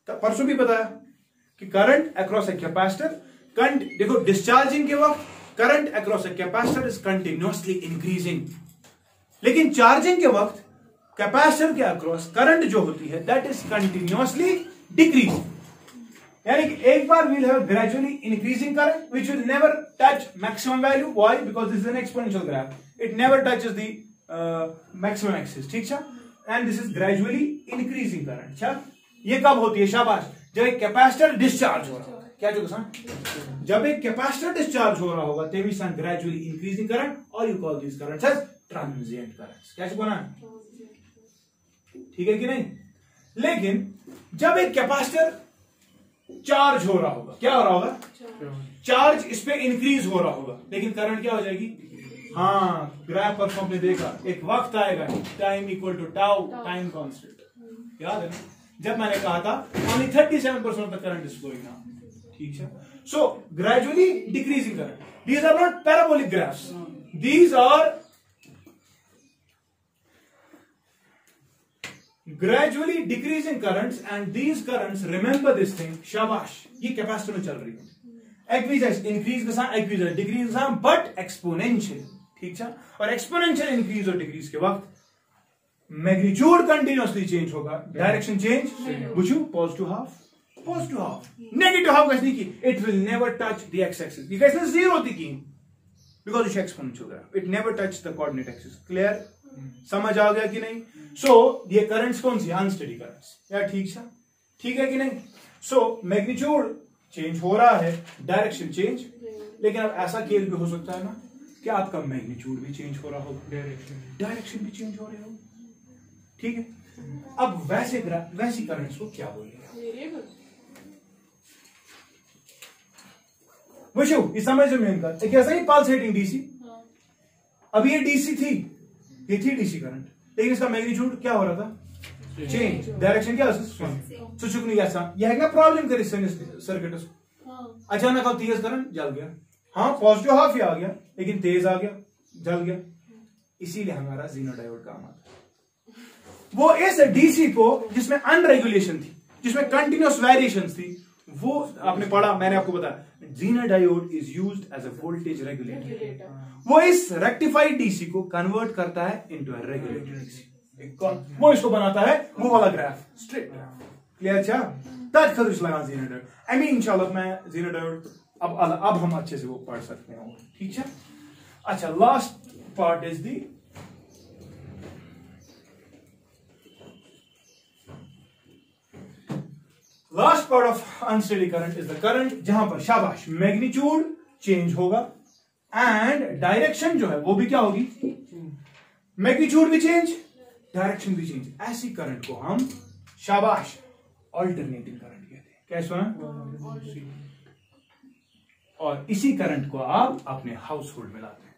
परसों भी बताया कि करंट अक्रॉस ए कैपेसिटर, देखो डिस्चार्जिंग के वक्त current across a capacitor is continuously increasing, लेकिन चार्जिंग के वक्त कैपेसिटर के अक्रॉस करंट जो होती है दैट इज कंटिन्यूअसली डिक्रीजिंग, यानी कि एक बार we'll have gradually increasing current which will never touch maximum value. Why? Because this is an exponential graph. It never touches the maximum axis. ठीक है? And this is gradually increasing current. अच्छा? ये कब होती है? शाबाश, जब एक कैपेसिटर डिस्चार्ज हो रहा होगा, क्या जो किसान, जब एक कैपेसिटर डिस्चार्ज हो रहा होगा तब भी सन ग्रेजुअली इंक्रीजिंग करंट, और you call this current as transient currents. क्या बोला? ठीक है कि नहीं? लेकिन जब एक कैपेसिटर चार्ज हो रहा होगा, क्या हो रहा होगा? चार्ज इस पे इंक्रीज हो रहा होगा, लेकिन करंट क्या हो जाएगी? हाँ, ग्राफ पर आपने देखा, एक वक्त आएगा time equal to tau, time constant, याद है ना? जब मैंने कहा था only 37% of the current is flowing now, ठीक है? So gradually decreasing current, these are not parabolic graphs, these are gradually decreasing currents, and these currents, remember this thing, शाबाश, ये कैपेसिटर में चल रही है, एक्विजेस इंक्रीज के साथ, एक्विजेस डिक्रीज के साथ, बट एक्सपोनेंशियल, ठीक है? और एक्सपोनेंशियल इंक्रीज और डिक्रीज के वक्त मैग्नीट्यूड कंटिन्यूअसली चेंज होगा, डायरेक्शन चेंज, बुझू, पॉजिटिव हाफ, नेगेटिव हाफ कैसे की? It will never touch the x axis, ये कैसे जीरो होती की? Because it's exponential graph, it never touch the coordinate axis. Clear? समझ आ गया कि नहीं? सो ये करंट्स कौन सी? अनस्टेडी करंट्स, या ठीक है कि नहीं? सो मैग्नीट्यूड चेंज हो रहा है, डायरेक्शन चेंज, लेकिन अब ऐसा केस भी हो सकता है ना कि आपका मैग्नीट्यूड भी चेंज हो रहा हो, डायरेक्शन भी चेंज हो रही हो, ठीक है? अब वैसी करंट्स को क्या बोलेगा? ये समझ में इनका कैसा ही पल्सेटिंग डीसी, अब ये डीसी थी, ये थी डीसी करंट, लेकिन इसका मैग्नीट्यूड क्या हो रहा था? चेंज, डायरेक्शन क्या सुचुक नहीं ऐसा, यह है ना प्रॉब्लम करी सर्किट को, अचानक अब तेज करंट जल गया, हाँ पॉजिटिव हाफ ही आ गया लेकिन तेज आ गया, जल गया, इसीलिए हमारा जीनो डायोड काम आता है। वो इस डीसी को जिसमें अनरेगुलेशन थी, जिसमें कंटिन्यूअस वेरिएशंस थी, वो आपने पढ़ा, मैंने आपको बताया, zener diode is used as a voltage regulator, वो इस रेक्टिफाइड डीसी को कन्वर्ट करता है इनटू अ रेगुलेटेड डीसी, वो इसको बनाता है वो वाला ग्राफ, स्ट्रेट ग्राफ। क्लियर? अच्छा, तब खदुश लगा जीनो डायोड, आई मीन इंशाल्लाह मैं जीनो डायोड अब हम अच्छे से वो पढ़ सकते हैं, ठीक है? अच्छा, last part is the last part of unsteady current is the current जहां पर शाबाश मैग्नीट्यूड चेंज होगा एंड डायरेक्शन जो है वो भी क्या होगी, मैग्नीट्यूड भी चेंज, डायरेक्शन भी चेंज। ऐसी करंट को हम शाबाश अल्टरनेटिंग करंट कहते हैं। क्या सुना? और इसी करंट को आप अपने हाउस होल्ड में लाते हैं।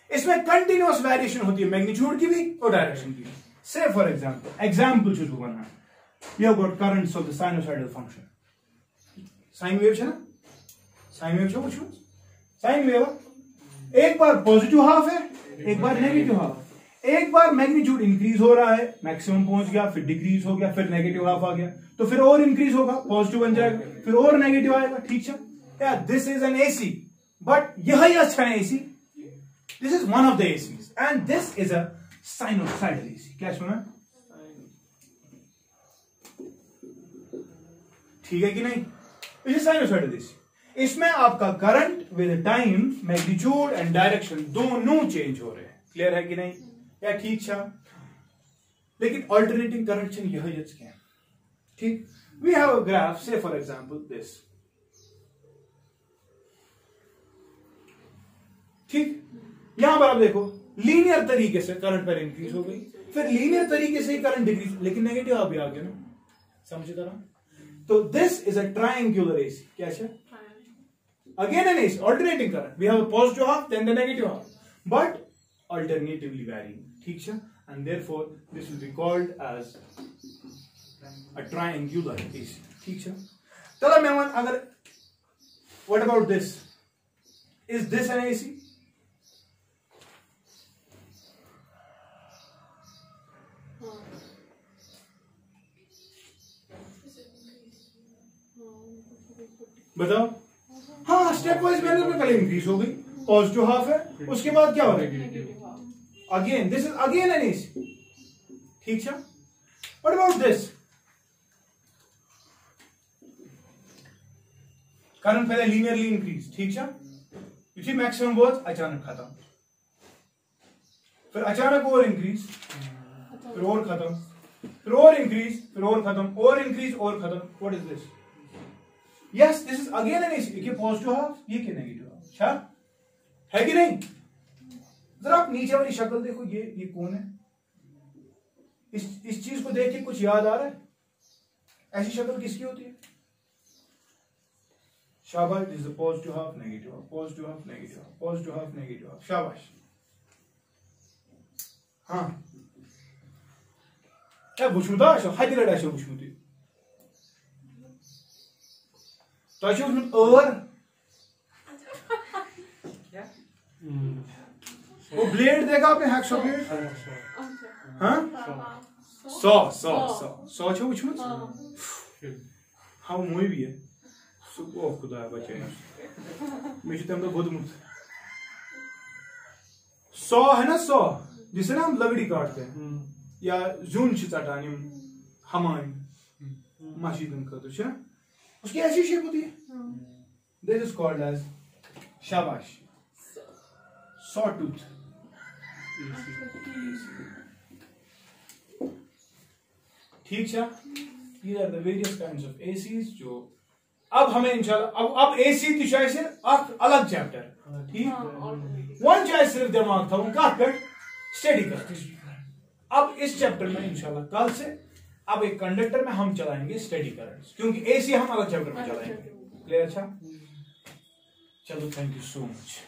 इसमें कंटिन्यूअस वेरिएशन होती है मैग्नीट्यूड की भी और डायरेक्शन की भी। से फॉर एग्जाम्पल चूज करना, we have got currents of the sinusoidal function. Sine wave है ना, साइन वेव कुछ साइन वेव एक बार पॉजिटिव हाफ है, एक बार नेगेटिव हाफ। एक बार मैग्नीट्यूड इंक्रीज हो रहा है, मैक्सिमम पहुंच गया, फिर डिक्रीज हो गया, फिर नेगेटिव हाफ आ गया, तो फिर और इंक्रीज होगा, पॉजिटिव बन जाएगा, फिर और नेगेटिव आएगा। ठीक है क्या? This is an AC, but यही अच्छा है AC. This is one of the ACs and this is a sinusoidal AC. क्या सुना? ठीक है कि नहीं? इसे साइनोसाइडल एसी। इसमें आपका current with time magnitude and direction दोनों चेंज हो रहे हैं। क्लियर है कि नहीं? या ठीक छा? लेकिन अल्टरनेटिंग करंट यह क्या है? ठीक, वी हैव अ ग्राफ, से फॉर एग्जांपल दिस। ठीक, यहां पर आप देखो लीनियर तरीके से करंट पर इंक्रीज हो गई, फिर लीनियर तरीके से ही करंट डिक्रीज, लेकिन नेगेटिव आप भी आ गया ना, समझे तरह? तो this is a triangular AC. क्या है? Again an AC, alternating current. We have a positive half, then the negative half, but alternatively varying. ठीक है? And therefore this will be called as a triangular AC. ठीक है? चलो मेहमान, अगर what about this? Is this an AC? बताओ। हाँ, step wise manner में कल इंक्रीज हो गई, पॉजिटिव हाफ है, उसके बाद क्या हो रहा है? Again this is again an AC. ठीक है? What about this? करंट पहले लीनियरली इंक्रीज, ठीक है, यू सी मैक्सिमम वाज अचानक खत्म, फिर अचानक और इंक्रीज, फिर और खत्म, फिर और इंक्रीज, फिर और खत्म, और इंक्रीज और खत्म। What is this? Yes, this is again an AC. ये पॉजिटिव हाफ, ये क्या नेगेटिव हाफ। अच्छा है कि नहीं? जरा आप नीचे वाली शक्ल देखो, ये कौन है? इस चीज को देख के कुछ याद आ रहा है? ऐसी शक्ल किसकी होती है? शाबाश, this is positive half, negative half, positive half, negative half, positive half, negative half. शाबाश। हाँ, क्या वुचमुत हद लड़ा वुचमुत और वो ब्लेड देखा आपने, हैक्सो ब्लेड? हाँ, सौ वुचमुत। हाँ, वो मुई भी है। ओ खुदा बचे मे तम गोदमुत। 100 है ना, 100 जिसे ना हम लकड़ी काटते हैं या जून चटान हमान मस्जिद खतर, उसकी ऐसी शेप होती है। दिस इज कॉल्ड एज शाबाश सॉ टूथ। ठीक है? These are the various kinds of ACs जो अब हमें इंशाल्लाह अब एसी दिशा से अलग चैप्टर। ठीक, वन चाहे सिर्फ दिमाग था उनका स्टडी करते। अब इस चैप्टर में इंशाल्लाह कल से अब एक कंडक्टर में हम चलाएंगे स्टडी करंट्स, क्योंकि एसी हम अलग चैप्टर में चलाएंगे। क्लियर? अच्छा, चलो, थैंक यू सो मच।